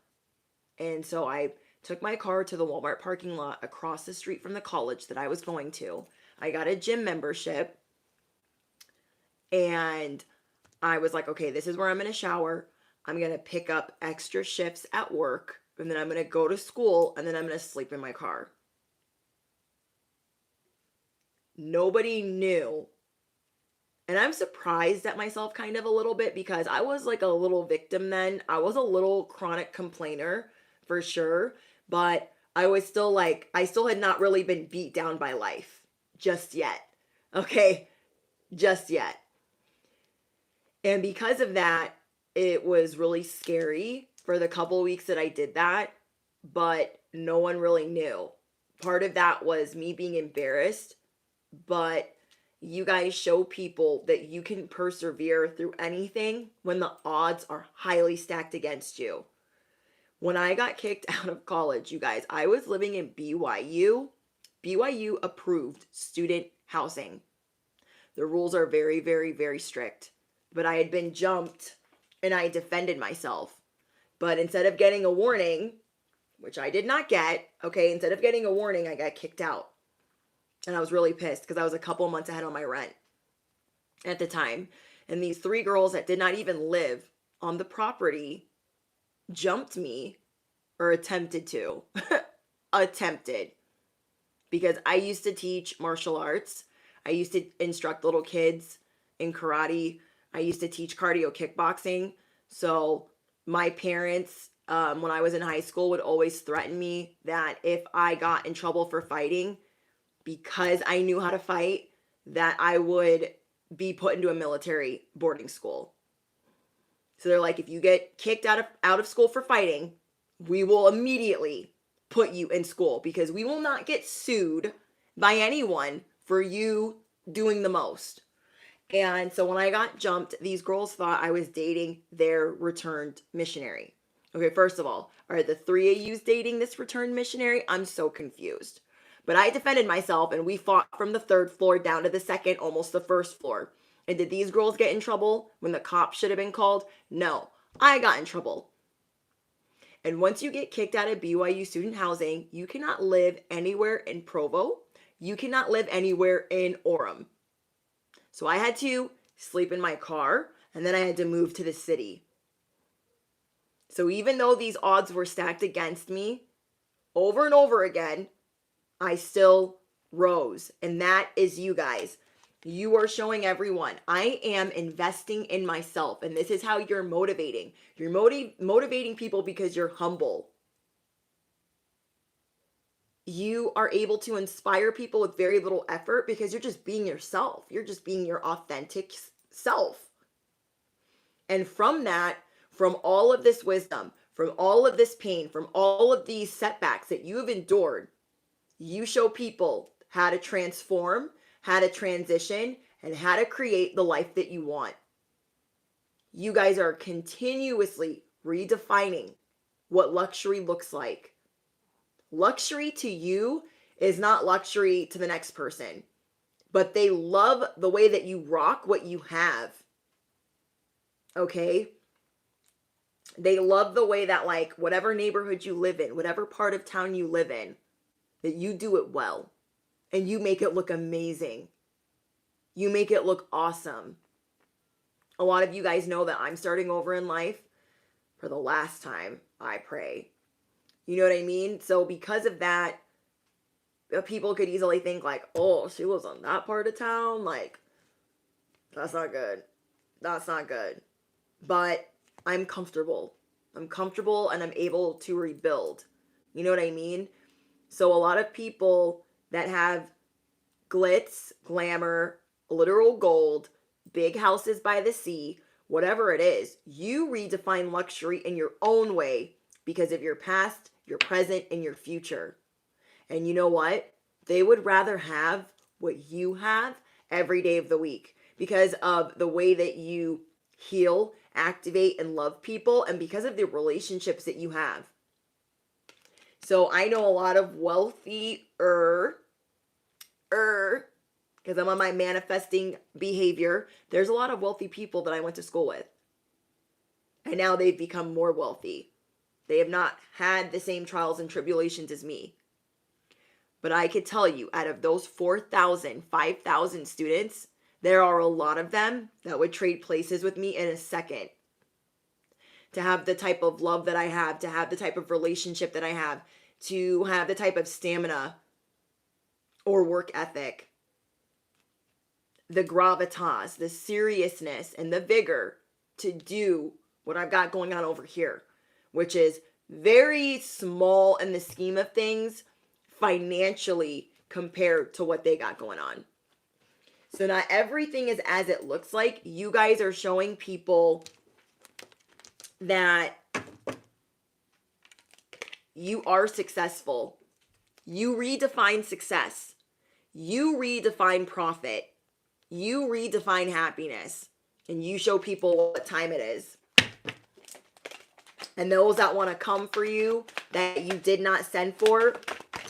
And so I took my car to the Walmart parking lot across the street from the college that I was going to. I got a gym membership, and I was like, okay, this is where I'm going to shower. I'm going to pick up extra shifts at work, and then I'm going to go to school, and then I'm going to sleep in my car. Nobody knew. And I'm surprised at myself kind of a little bit, because I was like a little victim then. I was a little chronic complainer for sure, but I was still I still had not really been beat down by life just yet. Okay, just yet. And because of that, it was really scary for the couple weeks that I did that, but no one really knew. Part of that was me being embarrassed, but you guys show people that you can persevere through anything when the odds are highly stacked against you. When I got kicked out of college, you guys, I was living in BYU. BYU approved student housing. The rules are very, very, very strict. But I had been jumped and I defended myself. But instead of getting a warning, which I did not get, okay, instead of getting a warning, I got kicked out. And I was really pissed because I was a couple months ahead on my rent at the time. And these 3 girls that did not even live on the property jumped me, or attempted to. Attempted. Because I used to teach martial arts. I used to instruct little kids in karate. I used to teach cardio kickboxing. So my parents, when I was in high school, would always threaten me that if I got in trouble for fighting, because I knew how to fight, that I would be put into a military boarding school. So they're like, if you get kicked out of school for fighting, we will immediately put you in school, because we will not get sued by anyone for you doing the most. And so when I got jumped, these girls thought I was dating their returned missionary. Okay, first of all, are the 3 of you dating this returned missionary? I'm so confused. But I defended myself, and we fought from the 3rd floor down to the 2nd, almost the 1st floor. And did these girls get in trouble when the cops should have been called? No, I got in trouble. And once you get kicked out of BYU student housing, you cannot live anywhere in Provo. you cannot live anywhere in Orem. So I had to sleep in my car, and then I had to move to the city. So even though these odds were stacked against me over and over again, I still rose. And that is you guys. You are showing everyone, I am investing in myself. And this is how you're motivating. You're motivating people because you're humble. You are able to inspire people with very little effort because you're just being yourself. You're just being your authentic self. And from that, from all of this wisdom, from all of this pain, from all of these setbacks that you have endured, you show people how to transform, how to transition, and how to create the life that you want. You guys are continuously redefining what luxury looks like. Luxury to you is not luxury to the next person, but they love the way that you rock what you have. Okay? They love the way that, like, whatever neighborhood you live in, whatever part of town you live in, that you do it well and you make it look amazing. You make it look awesome. A lot of you guys know that I'm starting over in life for the last time, I pray. You know what I mean? So because of that, people could easily think like, oh, she was on that part of town. Like, that's not good. That's not good. But I'm comfortable. I'm comfortable and I'm able to rebuild. You know what I mean? So a lot of people that have glitz, glamour, literal gold, big houses by the sea, whatever it is, you redefine luxury in your own way because of your past, your present, and your future. And you know what? They would rather have what you have every day of the week because of the way that you heal, activate, and love people, and because of the relationships that you have. So I know a lot of wealthier, because I'm on my manifesting behavior, there's a lot of wealthy people that I went to school with. And now they've become more wealthy. They have not had the same trials and tribulations as me. But I could tell you, out of those 4,000, 5,000 students, there are a lot of them that would trade places with me in a second. To have the type of love that I have, to have the type of relationship that I have, to have the type of stamina or work ethic, the gravitas, the seriousness, and the vigor to do what I've got going on over here, which is very small in the scheme of things financially compared to what they got going on. So not everything is as it looks like. You guys are showing people that you are successful. You redefine success. You redefine profit. You redefine happiness. And you show people what time it is. And those that want to come for you that you did not send for,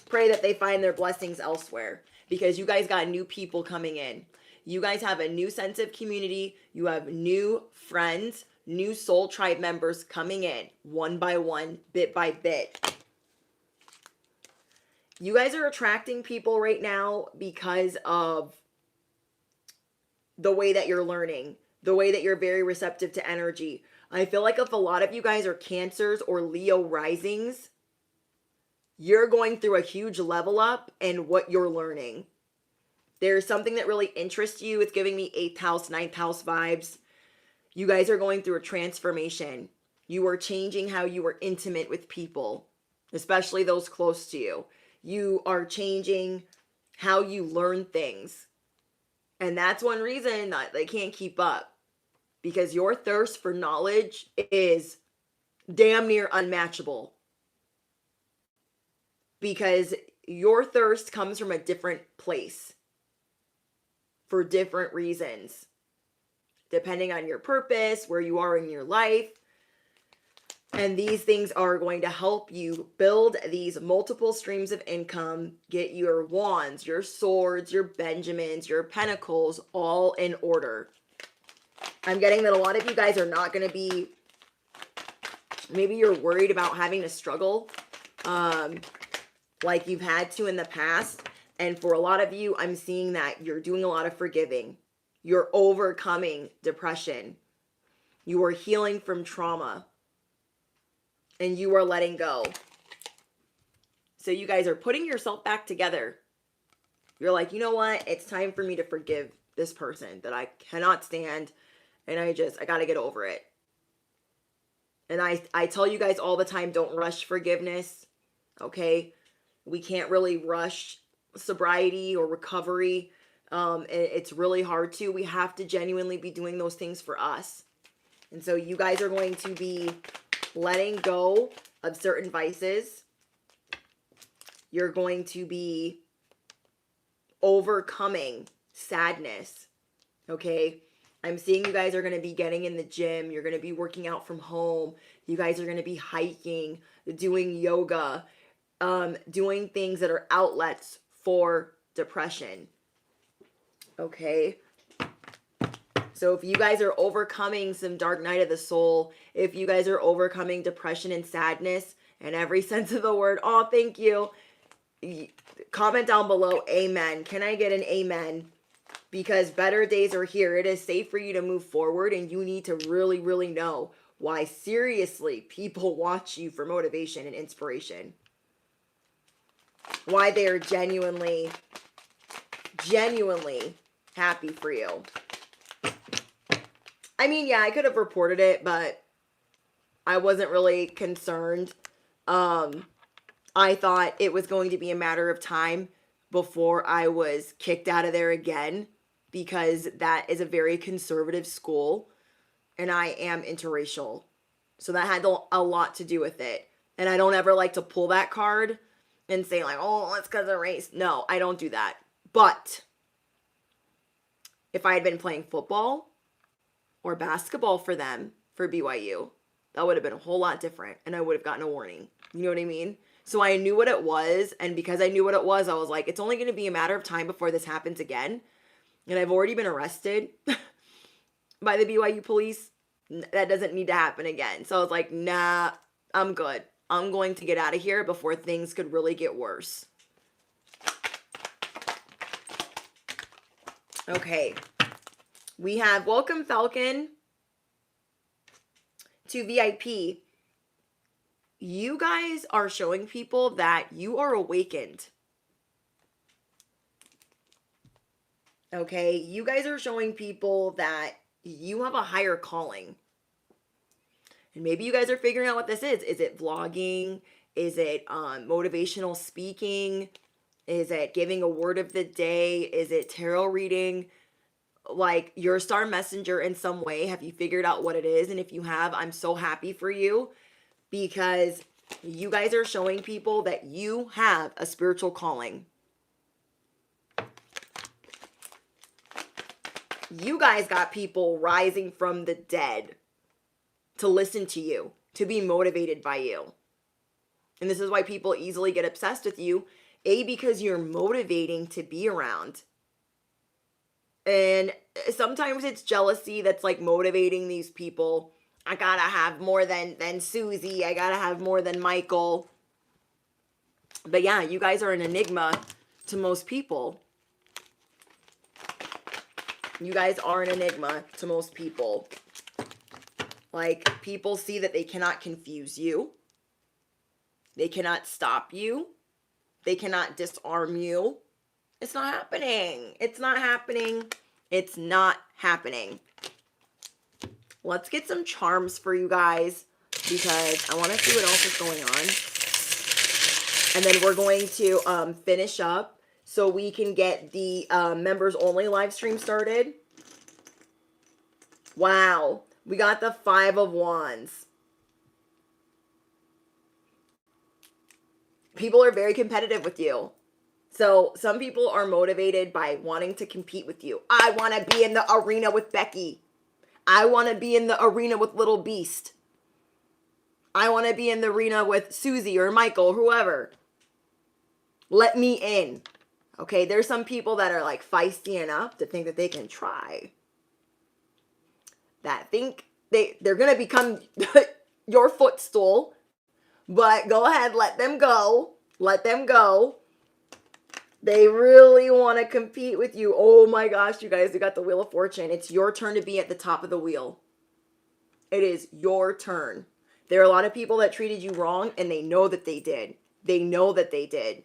pray that they find their blessings elsewhere. Because you guys got new people coming in. You guys have a new sense of community. You have new friends, new soul tribe members coming in one by one, bit by bit. You guys are attracting people right now because of the way that you're learning, the way that you're very receptive to energy. I feel like if a lot of you guys are Cancers or Leo risings, you're going through a huge level up in what you're learning. There's something that really interests you. It's giving me 8th house, 9th house vibes. You guys are going through a transformation. You are changing how you are intimate with people, especially those close to you. You are changing how you learn things. And that's one reason that they can't keep up. Because your thirst for knowledge is damn near unmatchable. Because your thirst comes from a different place. For different reasons. Depending on your purpose, where you are in your life. And these things are going to help you build these multiple streams of income, get your wands, your swords, your Benjamins, your pentacles all in order. I'm getting that a lot of you guys are not going to be, maybe you're worried about having to struggle like you've had to in the past. And for a lot of you, I'm seeing that you're doing a lot of forgiving. You're overcoming depression. You are healing from trauma. And you are letting go. So you guys are putting yourself back together. You're like, you know what? It's time for me to forgive this person that I cannot stand. And I got to get over it. And I tell you guys all the time, don't rush forgiveness. Okay? We can't really rush sobriety or recovery. It's really hard to. We have to genuinely be doing those things for us. And so you guys are going to be letting go of certain vices. You're going to be overcoming sadness. Okay? I'm seeing you guys are going to be getting in the gym. You're going to be working out from home. You guys are going to be hiking, doing yoga, doing things that are outlets for depression. Okay? So if you guys are overcoming some dark night of the soul, if you guys are overcoming depression and sadness in every sense of the word, oh, thank you. Comment down below, amen. Can I get an amen? Because better days are here. It is safe for you to move forward, and you need to really, really know why seriously people watch you for motivation and inspiration. Why they are genuinely happy for you. I mean, yeah, I could have reported it, but I wasn't really concerned. I thought it was going to be a matter of time before I was kicked out of there again, because that is a very conservative school and I am interracial. So that had a lot to do with it. And I don't ever like to pull that card and say like, oh, it's because of race. No, I don't do that. But if I had been playing football or basketball for them, for BYU, that would have been a whole lot different and I would have gotten a warning. You know what I mean? So I knew what it was, and because I knew what it was, I was like, it's only going to be a matter of time before this happens again. And I've already been arrested by the BYU police. That doesn't need to happen again. So I was like, nah, I'm good. I'm going to get out of here before things could really get worse. Okay. We have welcome Falcon to VIP. You guys are showing people that you are awakened. Okay? You guys are showing people that you have a higher calling. And maybe you guys are figuring out what this is. Is it vlogging? Is it motivational speaking? Is it giving a word of the day? Is it tarot reading? Like, you're a star messenger in some way. Have you figured out what it is? And if you have, I'm so happy for you, because you guys are showing people that you have a spiritual calling. You guys got people rising from the dead to listen to you, to be motivated by you. And this is why people easily get obsessed with you. A, because you're motivating to be around. And sometimes it's jealousy that's like motivating these people. I gotta have more than Susie. I gotta have more than Michael. But yeah, you guys are an enigma to most people. You guys are an enigma to most people. Like, people see that they cannot confuse you. They cannot stop you. They cannot disarm you. It's not happening. It's not happening. It's not happening. Let's get some charms for you guys, because I want to see what else is going on. And then we're going to finish up so we can get the members only live stream started. Wow. We got the 5 of Wands. People are very competitive with you. So some people are motivated by wanting to compete with you. I want to be in the arena with Becky. I want to be in the arena with Little Beast. I want to be in the arena with Susie or Michael or whoever. Let me in. Okay, there's some people that are like feisty enough to think that they can try. That think they're going to become your footstool. But go ahead, let them go. Let them go. They really want to compete with you. Oh my gosh, you guys, you got the Wheel of Fortune. It's your turn to be at the top of the wheel. It is your turn. There are a lot of people that treated you wrong, and they know that they did. They know that they did.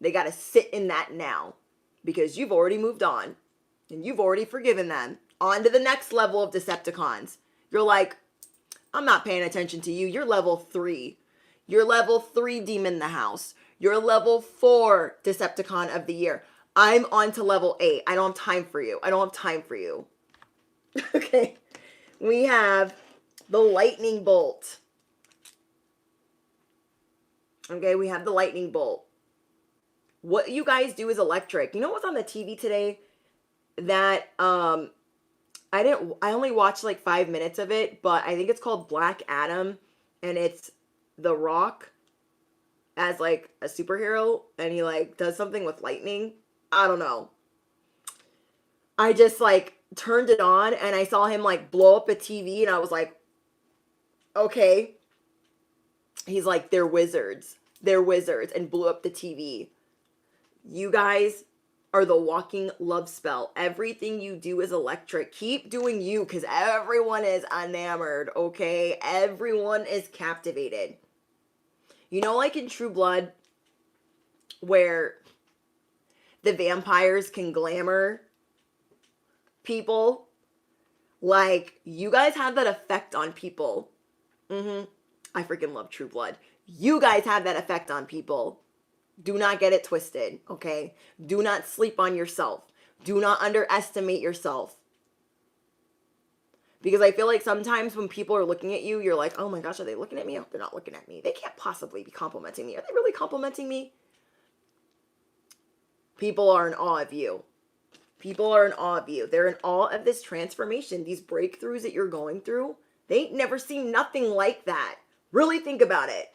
They got to sit in that now because you've already moved on and you've already forgiven them. On to the next level of Decepticons. You're like, I'm not paying attention to you. You're level 3. You're level 3 Demon in the House. You're level 4 Decepticon of the Year. I'm on to level 8. I don't have time for you. I don't have time for you. Okay. We have the Lightning Bolt. Okay, we have the Lightning Bolt. What you guys do is electric. You know what's on the TV today? That I only watched like 5 minutes of it, but I think it's called Black Adam, and it's The Rock as like a superhero, and he like does something with lightning. I don't know. I just like turned it on and I saw him like blow up a TV, and I was like, okay. He's like, they're wizards. They're wizards, and blew up the TV. You guys are the walking love spell. Everything you do is electric. Keep doing you, because everyone is enamored, okay? Everyone is captivated. You know, like in True Blood, where the vampires can glamour people? Like, you guys have that effect on people. I freaking love True Blood. You guys have that effect on people. Do not get it twisted, okay? Do not sleep on yourself. Do not underestimate yourself. Because I feel like sometimes when people are looking at you, you're like, oh my gosh, are they looking at me? Oh, they're not looking at me. They can't possibly be complimenting me. Are they really complimenting me? People are in awe of you. People are in awe of you. They're in awe of this transformation. These breakthroughs that you're going through, they ain't never seen nothing like that. Really think about it.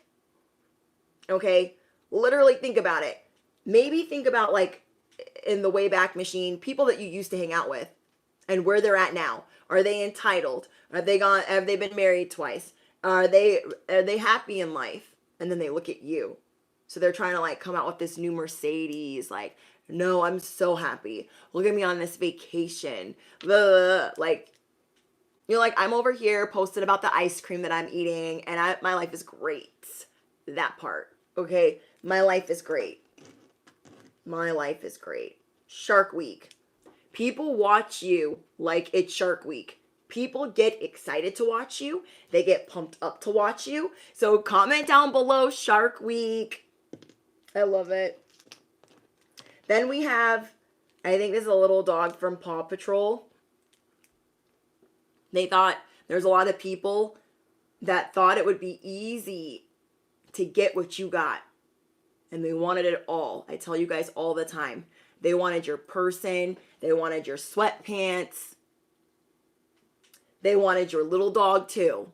Okay? Literally think about it. Maybe think about, like, in the Wayback Machine, people that you used to hang out with and where they're at now. Are they entitled? Have they been married twice? Are they happy in life? And then they look at you. So they're trying to like come out with this new Mercedes, like, no, I'm so happy. Look at me on this vacation. Blah, blah, blah. Like, you're like, I'm over here posted about the ice cream that I'm eating, and my life is great. That part. Okay? My life is great. My life is great. Shark Week. People watch you like it's Shark Week. People get excited to watch you. They get pumped up to watch you. So comment down below, Shark Week. I love it. Then we have, I think this is a little dog from Paw Patrol. They thought, there's a lot of people that thought it would be easy to get what you got. And they wanted it all. I tell you guys all the time. They wanted your person. They wanted your sweatpants. They wanted your little dog too.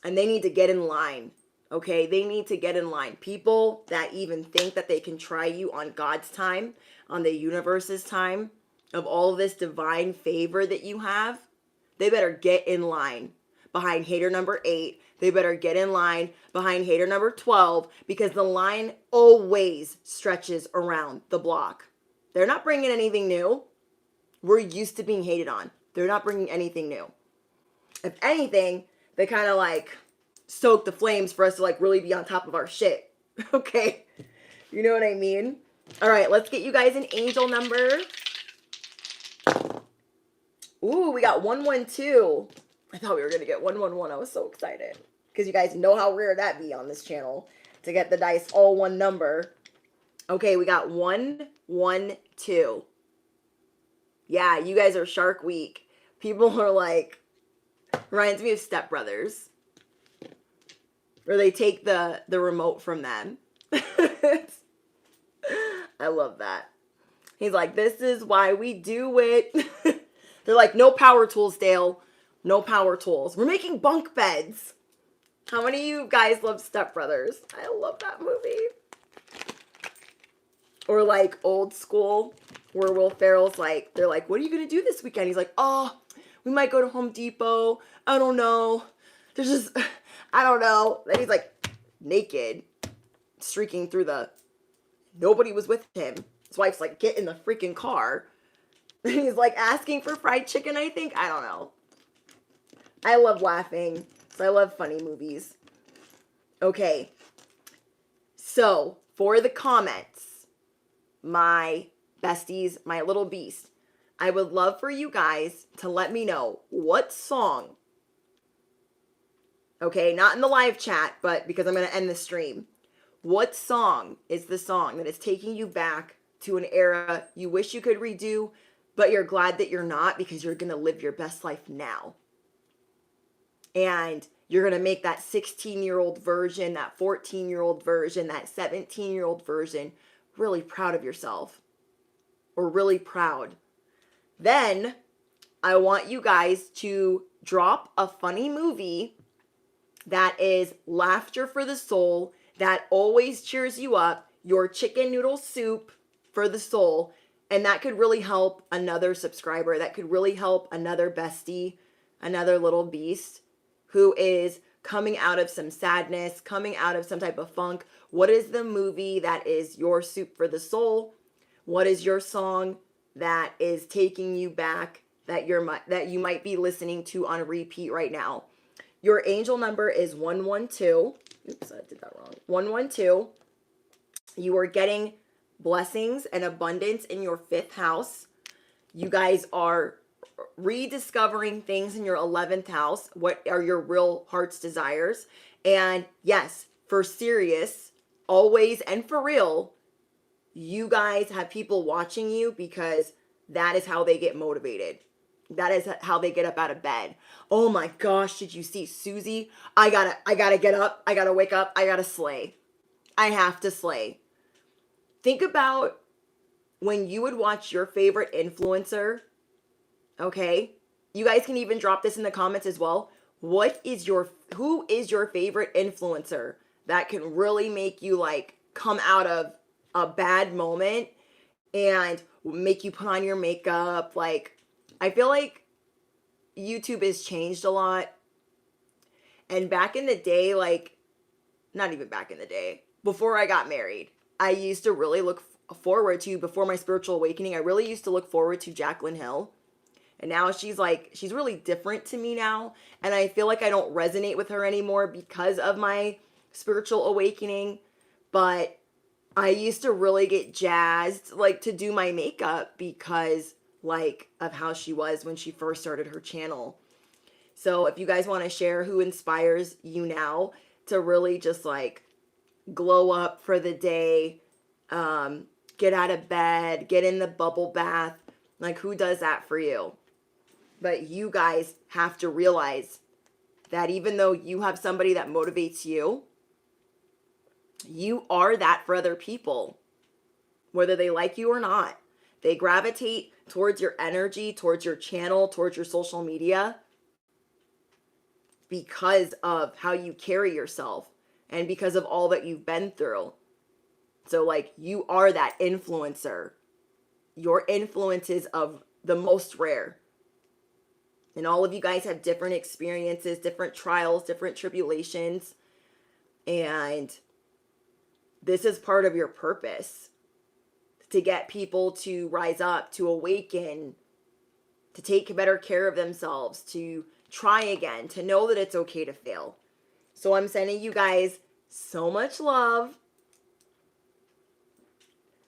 And they need to get in line. Okay? They need to get in line. People that even think that they can try you on God's time, on the universe's time, of all of this divine favor that you have, they better get in line behind hater number 8. They better get in line behind hater number 12, because the line always stretches around the block. They're not bringing anything new. We're used to being hated on. They're not bringing anything new. If anything, they kind of like stoke the flames for us to like really be on top of our shit. Okay? You know what I mean? All right, let's get you guys an angel number. Ooh, we got 112. I thought we were going to get 111. I was so excited. Because you guys know how rare that be on this channel. To get the dice all one number. Okay, we got 112. Yeah, you guys are Shark Week. People are like, reminds me of Step Brothers. Where they take the remote from them. I love that. He's like, this is why we do it. They're like, no power tools, Dale. No power tools. We're making bunk beds. How many of you guys love Step Brothers? I love that movie. Or like Old School, where Will Ferrell's like, they're like, what are you going to do this weekend? He's like, oh, we might go to Home Depot. I don't know. There's just, I don't know. Then he's like naked, streaking through the Nobody was with him. His wife's like, get in the freaking car. He's like asking for fried chicken, I think. I don't know. I love laughing. So I love funny movies. Okay. So for the comments, my besties, my little beast, I would love for you guys to let me know what song, okay, not in the live chat, but because I'm going to end the stream, what song is the song that is taking you back to an era you wish you could redo, but you're glad that you're not because you're going to live your best life now. And you're going to make that 16-year-old version, that 14-year-old version, that 17-year-old version really proud of yourself or really proud. Then I want you guys to drop a funny movie that is laughter for the soul, that always cheers you up, your chicken noodle soup for the soul, and that could really help another subscriber, that could really help another bestie, another little beast who is coming out of some sadness, coming out of some type of funk. What is the movie that is your soup for the soul? What is your song that is taking you back, that you might be listening to on repeat right now? Your angel number is 112. Oops, I did that wrong. 112. You are getting blessings and abundance in your 5th house. You guys are rediscovering things in your 11th house. What are your real heart's desires? And yes, for serious, always and for real, you guys have people watching you because that is how they get motivated. That is how they get up out of bed. Oh my gosh, did you see Susie? I gotta get up. I gotta wake up. I gotta slay. I have to slay. Think about when you would watch your favorite influencer. Okay? You guys can even drop this in the comments as well. Who is your favorite influencer that can really make you like come out of a bad moment and make you put on your makeup? Like, I feel like YouTube has changed a lot. And back in the day, like, not even back in the day, before I got married, I used to really look forward to, before my spiritual awakening, I really used to look forward to Jaclyn Hill. And now she's really different to me now. And I feel like I don't resonate with her anymore because of my spiritual awakening. But I used to really get jazzed, like, to do my makeup because, like, of how she was when she first started her channel. So if you guys want to share who inspires you now to really just, like, glow up for the day, get out of bed, get in the bubble bath, like, who does that for you? But you guys have to realize that even though you have somebody that motivates you, you are that for other people, whether they like you or not. They gravitate towards your energy, towards your channel, towards your social media because of how you carry yourself and because of all that you've been through. So, like, you are that influencer. Your influence is of the most rare. And all of you guys have different experiences, different trials, different tribulations. And this is part of your purpose, to get people to rise up, to awaken, to take better care of themselves, to try again, to know that it's okay to fail. So I'm sending you guys so much love.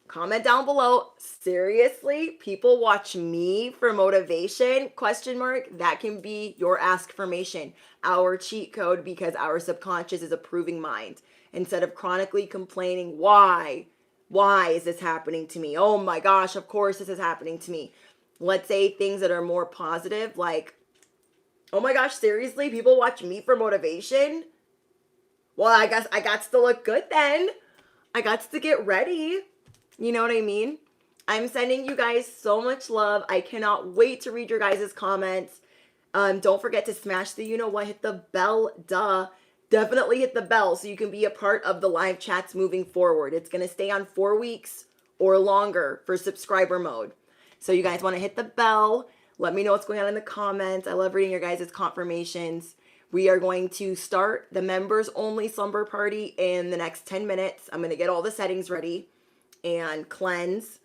Comment down below. Seriously, people watch me for motivation? ? That can be your askformation, our cheat code, because our subconscious is a proving mind. Instead of chronically complaining, why is this happening to me? Oh my gosh, of course this is happening to me. Let's say things that are more positive, like, oh my gosh, seriously, people watch me for motivation? Well, I guess I got to look good then. I got to get ready. You know what I mean? I'm sending you guys so much love. I cannot wait to read your guys' comments. Don't forget to smash the you-know-what, hit the bell, duh. Definitely hit the bell so you can be a part of the live chats moving forward. It's going to stay on 4 weeks or longer for subscriber mode. So you guys want to hit the bell. Let me know what's going on in the comments. I love reading your guys' confirmations. We are going to start the members only slumber party in the next 10 minutes. I'm going to get all the settings ready. and cleanse.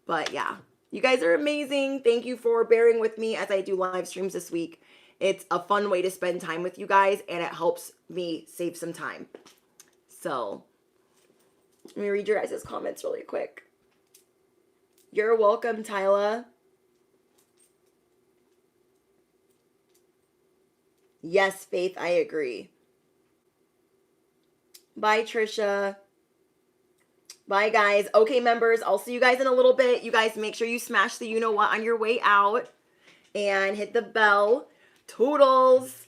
But yeah, you guys are amazing. Thank you for bearing with me as I do live streams this week. It's a fun way to spend time with you guys, and it helps me save some time. So let me read your guys' comments really quick. You're welcome, Tyla. Yes, Faith, I agree. Bye, Trisha. Bye, guys. Okay, members, I'll see you guys in a little bit. You guys make sure you smash the you-know-what on your way out and hit the bell. Toodles.